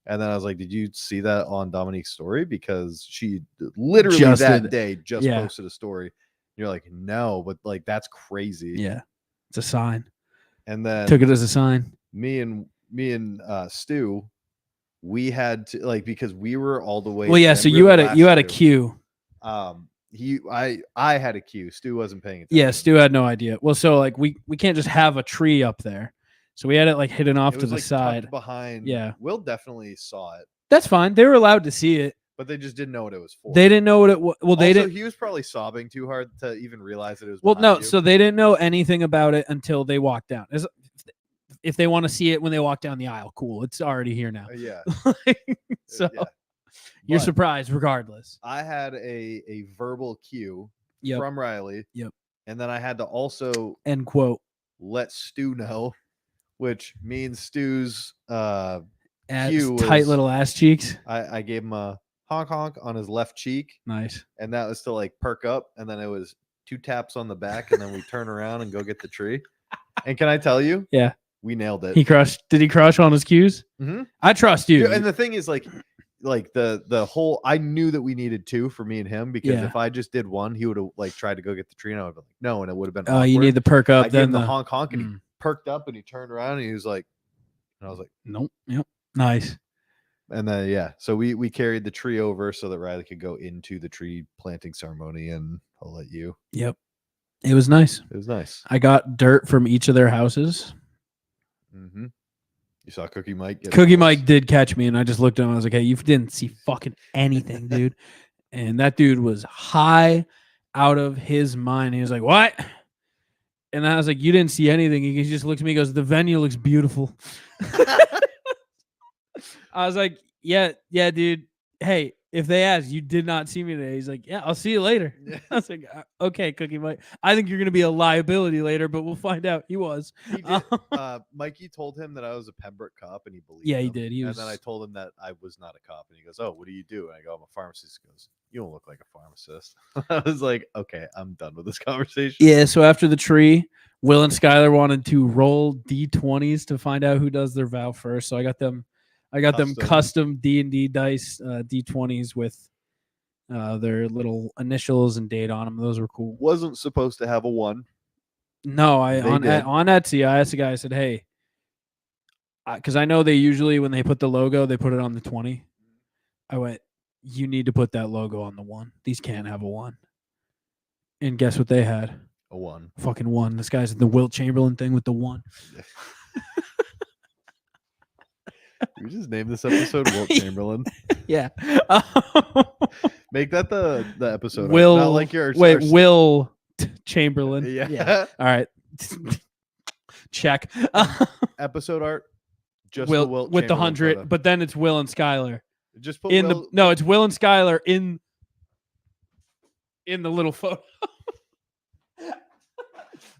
Speaker 2: And then I was like, did you see that on Dominique's story? Because she literally
Speaker 3: Just
Speaker 2: that
Speaker 3: did.
Speaker 2: day just
Speaker 3: Yeah.
Speaker 2: posted a story. You're like, no, but like, that's crazy.
Speaker 3: Yeah. It's a sign.
Speaker 2: And then
Speaker 3: Took it as a sign.
Speaker 2: me and Stu, we had to like because we were all the way.
Speaker 3: Well, yeah.
Speaker 2: and
Speaker 3: So
Speaker 2: we
Speaker 3: you
Speaker 2: were
Speaker 3: had
Speaker 2: the
Speaker 3: a you
Speaker 2: last
Speaker 3: had a
Speaker 2: two.
Speaker 3: cue.
Speaker 2: I had a cue. Stu wasn't paying attention.
Speaker 3: Yeah. Stu had no idea. Well, so like we can't just have a tree up there. So we had it like hidden off
Speaker 2: It
Speaker 3: to
Speaker 2: was,
Speaker 3: the
Speaker 2: like, tucked
Speaker 3: side.
Speaker 2: behind.
Speaker 3: Yeah.
Speaker 2: Will definitely saw it,
Speaker 3: That's fine. They were allowed to see it.
Speaker 2: but they just didn't know what it was for.
Speaker 3: They didn't know what it was. Well, they
Speaker 2: Also,
Speaker 3: didn't.
Speaker 2: He was probably sobbing too hard to even realize that it was.
Speaker 3: Well, no.
Speaker 2: behind you.
Speaker 3: So they didn't know anything about it until they walked down. If they want to see it when they walk down the aisle, cool. It's already here now.
Speaker 2: Yeah.
Speaker 3: So
Speaker 2: yeah.
Speaker 3: you're
Speaker 2: But
Speaker 3: surprised regardless.
Speaker 2: I had a verbal cue
Speaker 3: Yep.
Speaker 2: from Riley.
Speaker 3: Yep.
Speaker 2: And then I had to also
Speaker 3: End quote.
Speaker 2: let Stu know, which means Stu's
Speaker 3: Tight little ass cheeks.
Speaker 2: I gave him a honk honk on his left cheek,
Speaker 3: Nice.
Speaker 2: and that was to like perk up, and then it was 2 taps on the back, and then we turn around and go get the tree. And can I tell you?
Speaker 3: Yeah.
Speaker 2: We nailed it.
Speaker 3: Did he crush on his cues?
Speaker 2: Mm-hmm.
Speaker 3: I trust you.
Speaker 2: Yeah, and the thing is, like the whole, I knew that we needed 2 for me and him, because if I just did 1, he would have like tried to go get the tree, and I would have been like, no, and it would have been.
Speaker 3: Oh, you need the perk up.
Speaker 2: I
Speaker 3: Then
Speaker 2: gave him the honk honk, and he perked up, and he turned around, and he was like, and I was like,
Speaker 3: nope. Yep. Nice.
Speaker 2: And then so we carried the tree over so that Riley could go into the tree planting ceremony, and I'll let you.
Speaker 3: Yep. It was nice.
Speaker 2: It was nice.
Speaker 3: I got dirt from each of their houses.
Speaker 2: Mm-hmm. You saw Cookie Mike.
Speaker 3: Cookie Mike did catch me, and I just looked at him. I was like, "Hey, you didn't see fucking anything, dude." And that dude was high out of his mind. He was like, "What?" And I was like, "You didn't see anything." He just looked at me and goes, "The venue looks beautiful." I was like, yeah, dude. Hey, if they ask, you did not see me today. He's like, yeah, I'll see you later. I was like, okay, Cookie Mike. I think you're going to be a liability later, but we'll find out. He was.
Speaker 2: He did. Mikey told him that I was a Pembroke cop, and he believed
Speaker 3: Yeah, he
Speaker 2: him.
Speaker 3: did.
Speaker 2: And then I told him that I was not a cop, and he goes, oh, what do you do? And I go, I'm a pharmacist. He goes, you don't look like a pharmacist. I was like, okay, I'm done with this conversation.
Speaker 3: Yeah, so after the tree, Will and Skylar wanted to roll D20s to find out who does their vow first. So I got them custom D&D dice D20s with their little initials and date on them. Those were cool.
Speaker 2: Wasn't supposed to have a 1.
Speaker 3: No, on Etsy, I asked the guy, I said, hey, because I know they usually, when they put the logo, they put it on the 20. I went, you need to put that logo on the 1. These can't have a 1. And guess what they had?
Speaker 2: A 1.
Speaker 3: Fucking 1. This guy's the Wilt Chamberlain thing with the 1.
Speaker 2: We just named this episode Wilt Chamberlain.
Speaker 3: Yeah.
Speaker 2: Make that the episode.
Speaker 3: Will,
Speaker 2: not like your
Speaker 3: Will Chamberlain.
Speaker 2: Yeah.
Speaker 3: All right. Check.
Speaker 2: Episode art. Just
Speaker 3: Will,
Speaker 2: the Wilt
Speaker 3: with the
Speaker 2: Chamberlain
Speaker 3: 100,
Speaker 2: photo.
Speaker 3: but then it's Will and Skylar.
Speaker 2: Just put
Speaker 3: in
Speaker 2: Will,
Speaker 3: no, it's Will and Skylar in the little photo.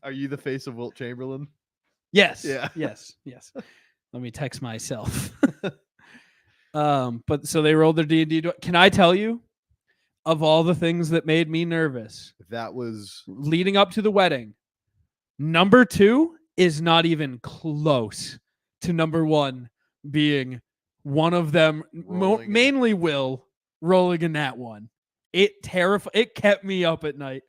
Speaker 2: Are you the face of Wilt Chamberlain?
Speaker 3: Yes.
Speaker 2: Yeah.
Speaker 3: Yes. Let me text myself. But so they rolled their D&D. Can I tell you, of all the things that made me nervous,
Speaker 2: that was
Speaker 3: leading up to the wedding, number 2 is not even close to number 1 being one of them, mainly Will, rolling in that one. It kept me up at night.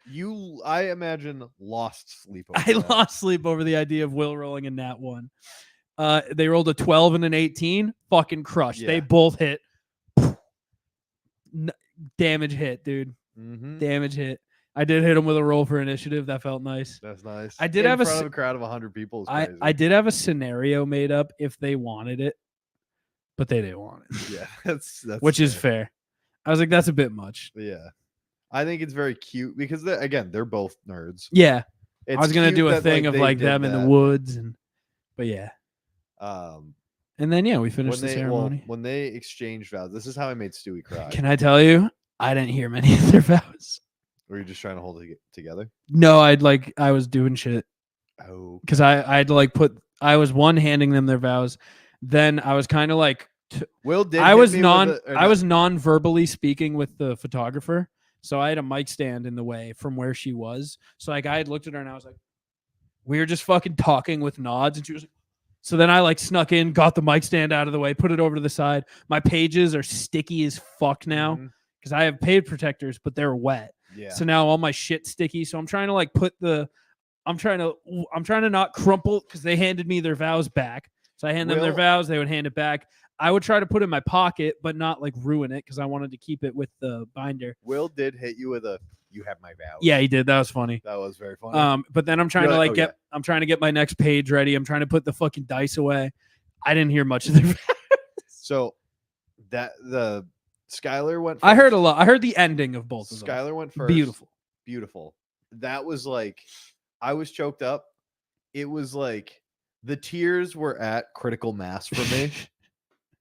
Speaker 2: I imagine, lost sleep over
Speaker 3: I
Speaker 2: that.
Speaker 3: lost sleep over the idea of Will rolling in that one. They rolled a 12 and an 18. Fucking crushed.
Speaker 2: Yeah.
Speaker 3: They both hit. Damage hit, dude.
Speaker 2: Mm-hmm.
Speaker 3: Damage hit. I did hit him with a roll for initiative. That felt nice.
Speaker 2: That's nice.
Speaker 3: I did
Speaker 2: in
Speaker 3: have
Speaker 2: front of a crowd of 100 people.
Speaker 3: I did have a scenario made up if they wanted it, but they didn't want it.
Speaker 2: Yeah, that's
Speaker 3: which is fair. I was like, that's a bit much.
Speaker 2: Yeah, I think it's very cute because they're both nerds.
Speaker 3: Yeah,
Speaker 2: It's
Speaker 3: I was gonna
Speaker 2: cute
Speaker 3: do a
Speaker 2: that,
Speaker 3: thing
Speaker 2: like,
Speaker 3: of
Speaker 2: they
Speaker 3: like
Speaker 2: did
Speaker 3: them in the
Speaker 2: that.
Speaker 3: woods, but yeah.
Speaker 2: And
Speaker 3: then we finished the ceremony.
Speaker 2: When they exchanged vows, this is how I made Stewie cry.
Speaker 3: Can I tell you? I didn't hear many of their vows.
Speaker 2: Were you just trying to hold it together?
Speaker 3: No, I was doing shit.
Speaker 2: Oh,
Speaker 3: because I had to I was one-handing them their vows. Then I was kind of like,
Speaker 2: Will did.
Speaker 3: I was non-verbally speaking with the photographer, so I had a mic stand in the way from where she was. So like I had looked at her and I was like, we were just fucking talking with nods, and she was like, so then I snuck in, got the mic stand out of the way, put it over to the side. My pages are sticky as fuck now because I have page protectors, but they're wet.
Speaker 2: Yeah.
Speaker 3: So now all my shit's sticky. So I'm trying to I'm trying to not crumple because they handed me their vows back. So I hand them their vows, they would hand it back. I would try to put it in my pocket, but not ruin it because I wanted to keep it with the binder.
Speaker 2: Will did hit you with you have my vows.
Speaker 3: Yeah, he did. That was funny.
Speaker 2: That was very funny.
Speaker 3: But then I'm trying I'm trying to get my next page ready. I'm trying to put the fucking dice away. I didn't hear much of their vows.
Speaker 2: So the Skylar went first.
Speaker 3: I heard a lot. I heard the ending of both of them.
Speaker 2: Skylar went first. Beautiful. That was I was choked up. It was the tears were at critical mass for me,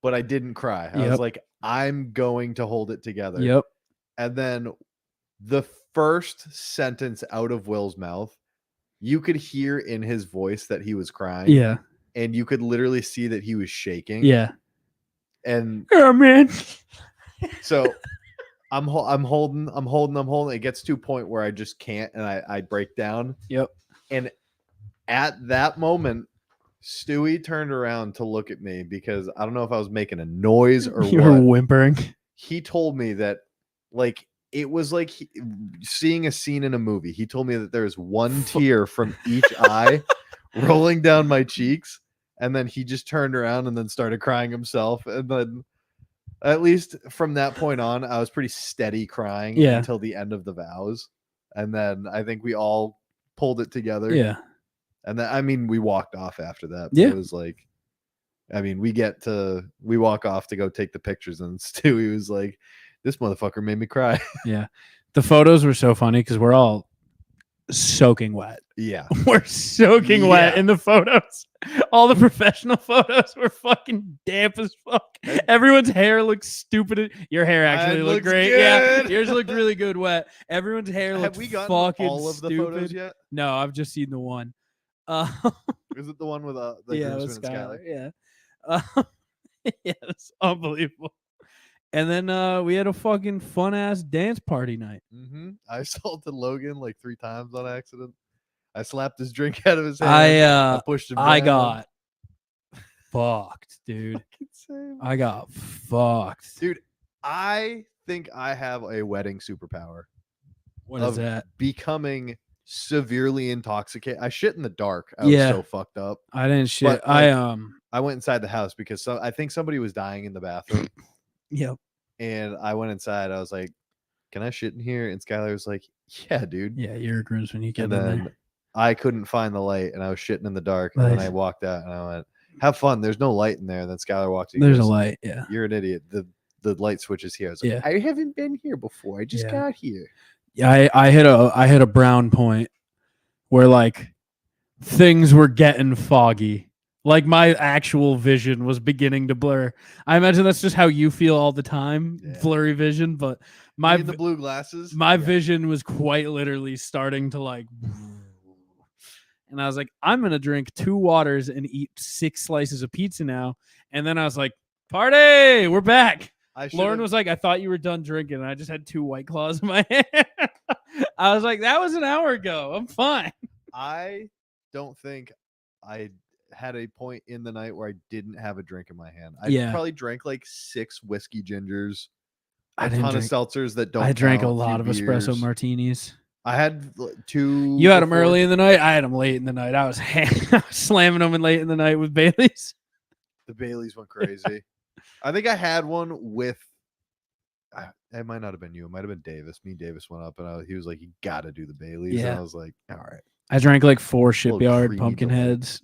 Speaker 2: but I didn't cry. I was like, I'm going to hold it together.
Speaker 3: Yep.
Speaker 2: And then the first sentence out of Will's mouth, you could hear in his voice that he was crying.
Speaker 3: Yeah.
Speaker 2: And you could literally see that he was shaking.
Speaker 3: Yeah.
Speaker 2: And
Speaker 3: Oh man.
Speaker 2: so I'm holding. It gets to a point where I just can't, and I break down.
Speaker 3: Yep.
Speaker 2: And at that moment, Stewie turned around to look at me because I don't know if I was making a noise or
Speaker 3: You were
Speaker 2: what.
Speaker 3: whimpering.
Speaker 2: He told me that, like, it was like seeing a scene in a movie. He told me that there's one tear from each eye rolling down my cheeks, and then he just turned around and then started crying himself. And then, at least from that point on, I was pretty steady crying until the end of the vows. And then I think we all pulled it together.
Speaker 3: Yeah.
Speaker 2: And then, I mean, we walked off after that. But
Speaker 3: Yeah.
Speaker 2: It was like, I mean, we walk off to go take the pictures, and Stewie was like, this motherfucker made me cry.
Speaker 3: Yeah. The photos were so funny because we're all soaking wet.
Speaker 2: Yeah.
Speaker 3: We're soaking wet in the photos. All the professional photos were fucking damp as fuck. Everyone's hair looks stupid. Your hair actually looked great.
Speaker 2: Good.
Speaker 3: Yeah. Yours looked really good wet. Everyone's hair looked
Speaker 2: Have we gotten
Speaker 3: fucking
Speaker 2: all of the
Speaker 3: stupid.
Speaker 2: photos yet?
Speaker 3: No, I've just seen the one.
Speaker 2: Is it the one with the
Speaker 3: yeah,
Speaker 2: groomsman
Speaker 3: with
Speaker 2: and Skylar?
Speaker 3: Skylar. Yeah. Yeah, it's unbelievable. And then we had a fucking fun ass dance party night.
Speaker 2: Mm-hmm. I assaulted Logan like 3 times on accident. I slapped his drink out of his hand. I pushed him.
Speaker 3: I
Speaker 2: down.
Speaker 3: got fucked, dude. I got fucked.
Speaker 2: Dude, I think I have a wedding superpower.
Speaker 3: What is that?
Speaker 2: Becoming severely intoxicated. I shit in the dark. I was so fucked up.
Speaker 3: I didn't shit.
Speaker 2: But, like, I went inside the house because I think somebody was dying in the bathroom.
Speaker 3: Yep.
Speaker 2: And I went inside. I was like, "Can I shit in here?" And Skylar was like, "Yeah, dude."
Speaker 3: Yeah, you're a groomsman. You get
Speaker 2: And
Speaker 3: in
Speaker 2: then
Speaker 3: there.
Speaker 2: I couldn't find the light, and I was shitting in the dark. And then I walked out, and I went, "Have fun." There's no light in there. And then Skylar walked in.
Speaker 3: There's a light. Yeah.
Speaker 2: You're an idiot. The light switch is here. I was like, I haven't been here before. I just got here.
Speaker 3: Yeah, I hit a brown point where like things were getting foggy. Like my actual vision was beginning to blur. I imagine that's just how you feel all the time, blurry vision. But
Speaker 2: the blue glasses,
Speaker 3: my vision was quite literally starting to like. And I was like, I'm gonna drink 2 waters and eat 6 slices of pizza now. And then I was like, party, we're back. Lauren was like, I thought you were done drinking. And I just had 2 White Claws in my hand. I was like, that was an hour ago. I'm fine. I
Speaker 2: don't think I had a point in the night where I didn't have a drink in my hand. I probably drank like 6 whiskey gingers, a ton of seltzers that don't.
Speaker 3: I drank a
Speaker 2: count,
Speaker 3: lot of
Speaker 2: beers.
Speaker 3: Espresso martinis.
Speaker 2: I had 2.
Speaker 3: You had them early in the night. I had them late in the night. I was slamming them in late in the night with Baileys.
Speaker 2: The Baileys went crazy. I think I had one with. It might not have been you. It might have been Davis. Me and Davis went up, and he was like, "You got to do the Baileys." Yeah. And I was like, "All right."
Speaker 3: I drank like 4 Shipyard pumpkin heads.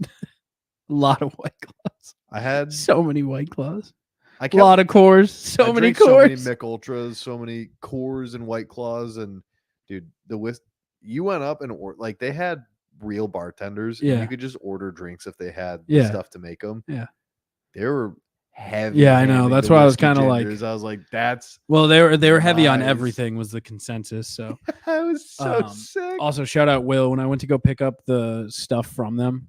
Speaker 3: A lot of White Claws. I had so many White Claws. A lot of Coors. So many Coors.
Speaker 2: So many Mick Ultras. So many Coors and White Claws. And dude, you went up and like they had real bartenders. Yeah. And you could just order drinks if they had stuff to make them.
Speaker 3: Yeah.
Speaker 2: They were heavy.
Speaker 3: Yeah, I know. That's why I was kind of like.
Speaker 2: I was like, that's.
Speaker 3: Well, they were heavy on everything was the consensus. So
Speaker 2: I was so sick.
Speaker 3: Also, shout out Will when I went to go pick up the stuff from them.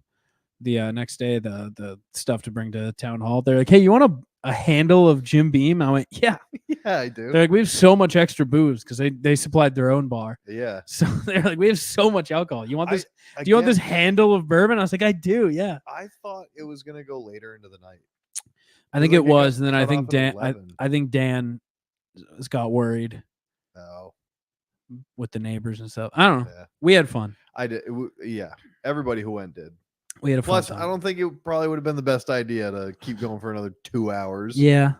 Speaker 3: The next day, the stuff to bring to town hall. They're like, "Hey, you want a handle of Jim Beam?" I went, "Yeah,
Speaker 2: yeah, I do."
Speaker 3: They're like, "We have so much extra booze because they supplied their own bar."
Speaker 2: Yeah.
Speaker 3: So they're like, "We have so much alcohol. You want this? Do you want this handle of bourbon?" I was like, "I do." Yeah.
Speaker 2: I thought it was gonna go later into the night.
Speaker 3: I think it was, and then I think Dan. I think Dan got worried.
Speaker 2: Oh.
Speaker 3: With the neighbors and stuff. I don't know. Yeah. We had fun.
Speaker 2: I did. Yeah. Everybody who went did.
Speaker 3: We had a
Speaker 2: Plus,
Speaker 3: fun
Speaker 2: I don't think it probably would have been the best idea to keep going for another 2 hours.
Speaker 3: Yeah.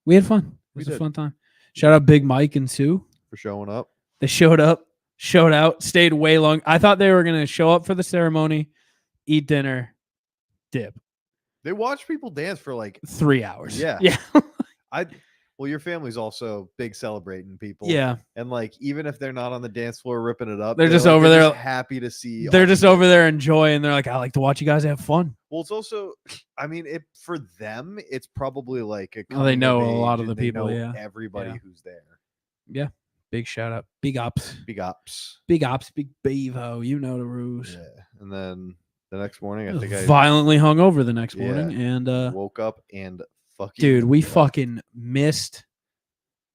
Speaker 3: We had fun. It was a fun time. Shout out Big Mike and Sue
Speaker 2: for showing up.
Speaker 3: They showed up, showed out, stayed way long. I thought they were going to show up for the ceremony, eat dinner, dip.
Speaker 2: They watched people dance for like
Speaker 3: 3 hours.
Speaker 2: Yeah.
Speaker 3: Yeah.
Speaker 2: Well, your family's also big celebrating people.
Speaker 3: Yeah.
Speaker 2: And like, even if they're not on the dance floor ripping it up,
Speaker 3: they're just over there
Speaker 2: just happy to see.
Speaker 3: They're just over there enjoying. They're like, I like to watch you guys have fun.
Speaker 2: Well, it's also, I mean, for them, it's probably like
Speaker 3: they know a lot of the people. Yeah.
Speaker 2: Everybody who's there.
Speaker 3: Yeah. Big shout out. Big ups.
Speaker 2: Big ups.
Speaker 3: Big ups. Big bevo. You know the rules.
Speaker 2: Yeah. And then the next morning, I think I
Speaker 3: violently hung over the next morning and
Speaker 2: woke up and fucking
Speaker 3: Dude, we
Speaker 2: what?
Speaker 3: fucking missed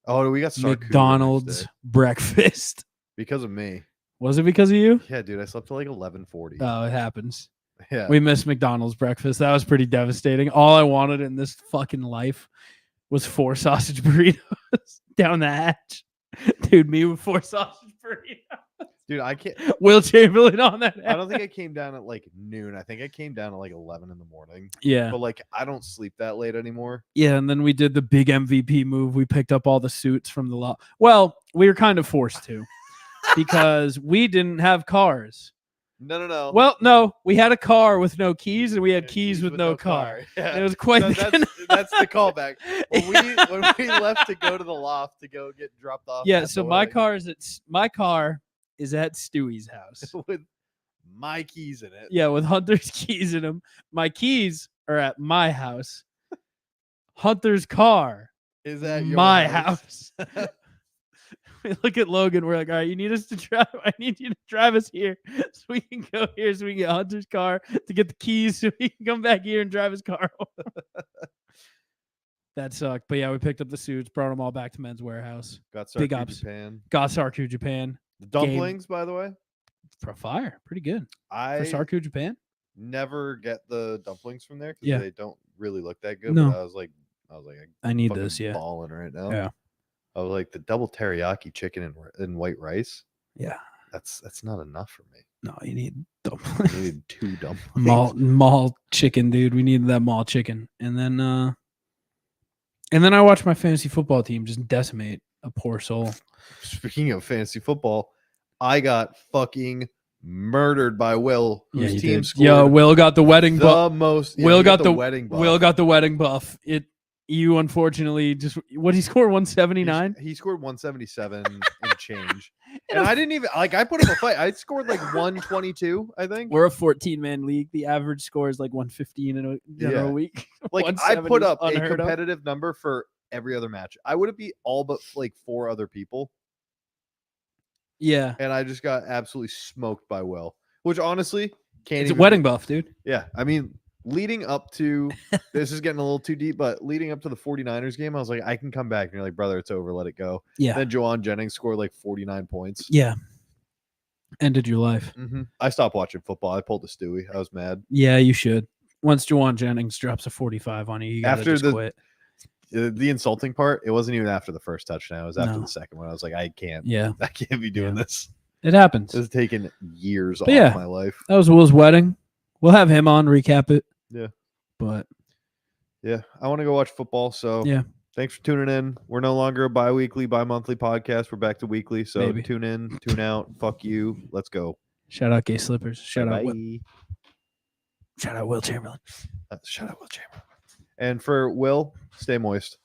Speaker 2: Oh, we got charcuterie the next
Speaker 3: McDonald's
Speaker 2: day
Speaker 3: breakfast.
Speaker 2: because of me.
Speaker 3: Was it because of you?
Speaker 2: Yeah, dude, I slept till like 11:40.
Speaker 3: Oh, it happens.
Speaker 2: Yeah,
Speaker 3: We missed McDonald's breakfast. That was pretty devastating. All I wanted in this fucking life was 4 sausage burritos down the hatch. Dude, me with 4 sausage burritos.
Speaker 2: dude, I can't.
Speaker 3: Will Chamberlain on that.
Speaker 2: I don't think I came down at like noon. I think I came down at like 11 in the morning.
Speaker 3: Yeah.
Speaker 2: But like, I don't sleep that late anymore.
Speaker 3: Yeah, and then we did the big MVP move. We picked up all the suits from the law. Well, we were kind of forced to because we didn't have cars.
Speaker 2: No.
Speaker 3: Well, no, we had a car with no keys, and we had keys with no car.
Speaker 2: Yeah.
Speaker 3: It was quite.
Speaker 2: That's the callback. When we left to go to the loft to go get dropped off.
Speaker 3: Yeah,
Speaker 2: at
Speaker 3: so
Speaker 2: the
Speaker 3: my
Speaker 2: wedding
Speaker 3: car is at Stewie's house.
Speaker 2: with my keys in it.
Speaker 3: Yeah, with Hunter's keys in them. My keys are at my house. Hunter's car
Speaker 2: Is that your
Speaker 3: my
Speaker 2: house?
Speaker 3: We look at Logan. We're like, all right, you need us to drive. I need you to drive us here so we can go here, so we can get Hunter's car to get the keys, so he can come back here and drive his car home. That sucked. But yeah, we picked up the suits, brought them all back to Men's Warehouse.
Speaker 2: Got
Speaker 3: Big
Speaker 2: Sarku
Speaker 3: ups.
Speaker 2: Japan.
Speaker 3: Got Sarku Japan.
Speaker 2: The dumplings, by the way.
Speaker 3: For fire. Pretty good.
Speaker 2: I
Speaker 3: For Sarku Japan?
Speaker 2: never get the dumplings from there because
Speaker 3: Yeah.
Speaker 2: they don't really look that good.
Speaker 3: No.
Speaker 2: But I was like,
Speaker 3: I need
Speaker 2: fucking
Speaker 3: this, yeah.
Speaker 2: balling right now.
Speaker 3: Yeah.
Speaker 2: I was like, the double teriyaki chicken and white rice.
Speaker 3: Yeah.
Speaker 2: That's not enough for me.
Speaker 3: No, you need
Speaker 2: I
Speaker 3: dumplings.
Speaker 2: needed 2 dumplings.
Speaker 3: mall chicken, dude. We needed that mall chicken. And then I watched my fantasy football team just decimate a poor soul.
Speaker 2: Speaking of fantasy football, I got fucking murdered by Will, whose
Speaker 3: you
Speaker 2: team
Speaker 3: did.
Speaker 2: scored
Speaker 3: Yo, Will got the wedding buff.
Speaker 2: the most. Yeah,
Speaker 3: Will
Speaker 2: he
Speaker 3: got the
Speaker 2: wedding buff.
Speaker 3: Will got the wedding buff. You unfortunately just what he scored 179.
Speaker 2: He scored 177 and change. And I didn't even I put him a fight. I scored like 122, I think.
Speaker 3: We're a 14-man league. The average score is like 115 in a week.
Speaker 2: Like I put
Speaker 3: 170
Speaker 2: up a
Speaker 3: unheard of.
Speaker 2: competitive number for every other match. I would have beat all but like 4 other people.
Speaker 3: Yeah.
Speaker 2: And I just got absolutely smoked by Will, which honestly can't
Speaker 3: It's a
Speaker 2: even
Speaker 3: wedding buff, dude.
Speaker 2: Yeah. I mean, leading up to this is getting a little too deep, but leading up to the 49ers game, I was like, I can come back. And you're like, brother, it's over. Let it go.
Speaker 3: Yeah.
Speaker 2: Then Juwan Jennings scored like 49 points.
Speaker 3: Yeah. Ended your life.
Speaker 2: I stopped watching football. I pulled the Stewie. I was mad.
Speaker 3: Yeah, you should. Once Juwan Jennings drops a 45 on you gotta
Speaker 2: After
Speaker 3: just quit.
Speaker 2: The insulting part, it wasn't even after the first touchdown. It was after
Speaker 3: No.
Speaker 2: the second one. I was like, I can't be doing this.
Speaker 3: It happens.
Speaker 2: This is taking years
Speaker 3: But
Speaker 2: off
Speaker 3: yeah.
Speaker 2: my life.
Speaker 3: That was Will's wedding. We'll have him on, recap it.
Speaker 2: Yeah.
Speaker 3: But
Speaker 2: Yeah, I want to go watch football. So
Speaker 3: yeah.
Speaker 2: thanks for tuning in. We're no longer a bi-monthly podcast. We're back to weekly. So
Speaker 3: Maybe.
Speaker 2: tune in, tune out. Fuck you. Let's go.
Speaker 3: Shout out Gay Slippers. Shout out
Speaker 2: Bye.
Speaker 3: Shout out Will Chamberlain.
Speaker 2: Shout out Will Chamberlain. And for Will, stay moist.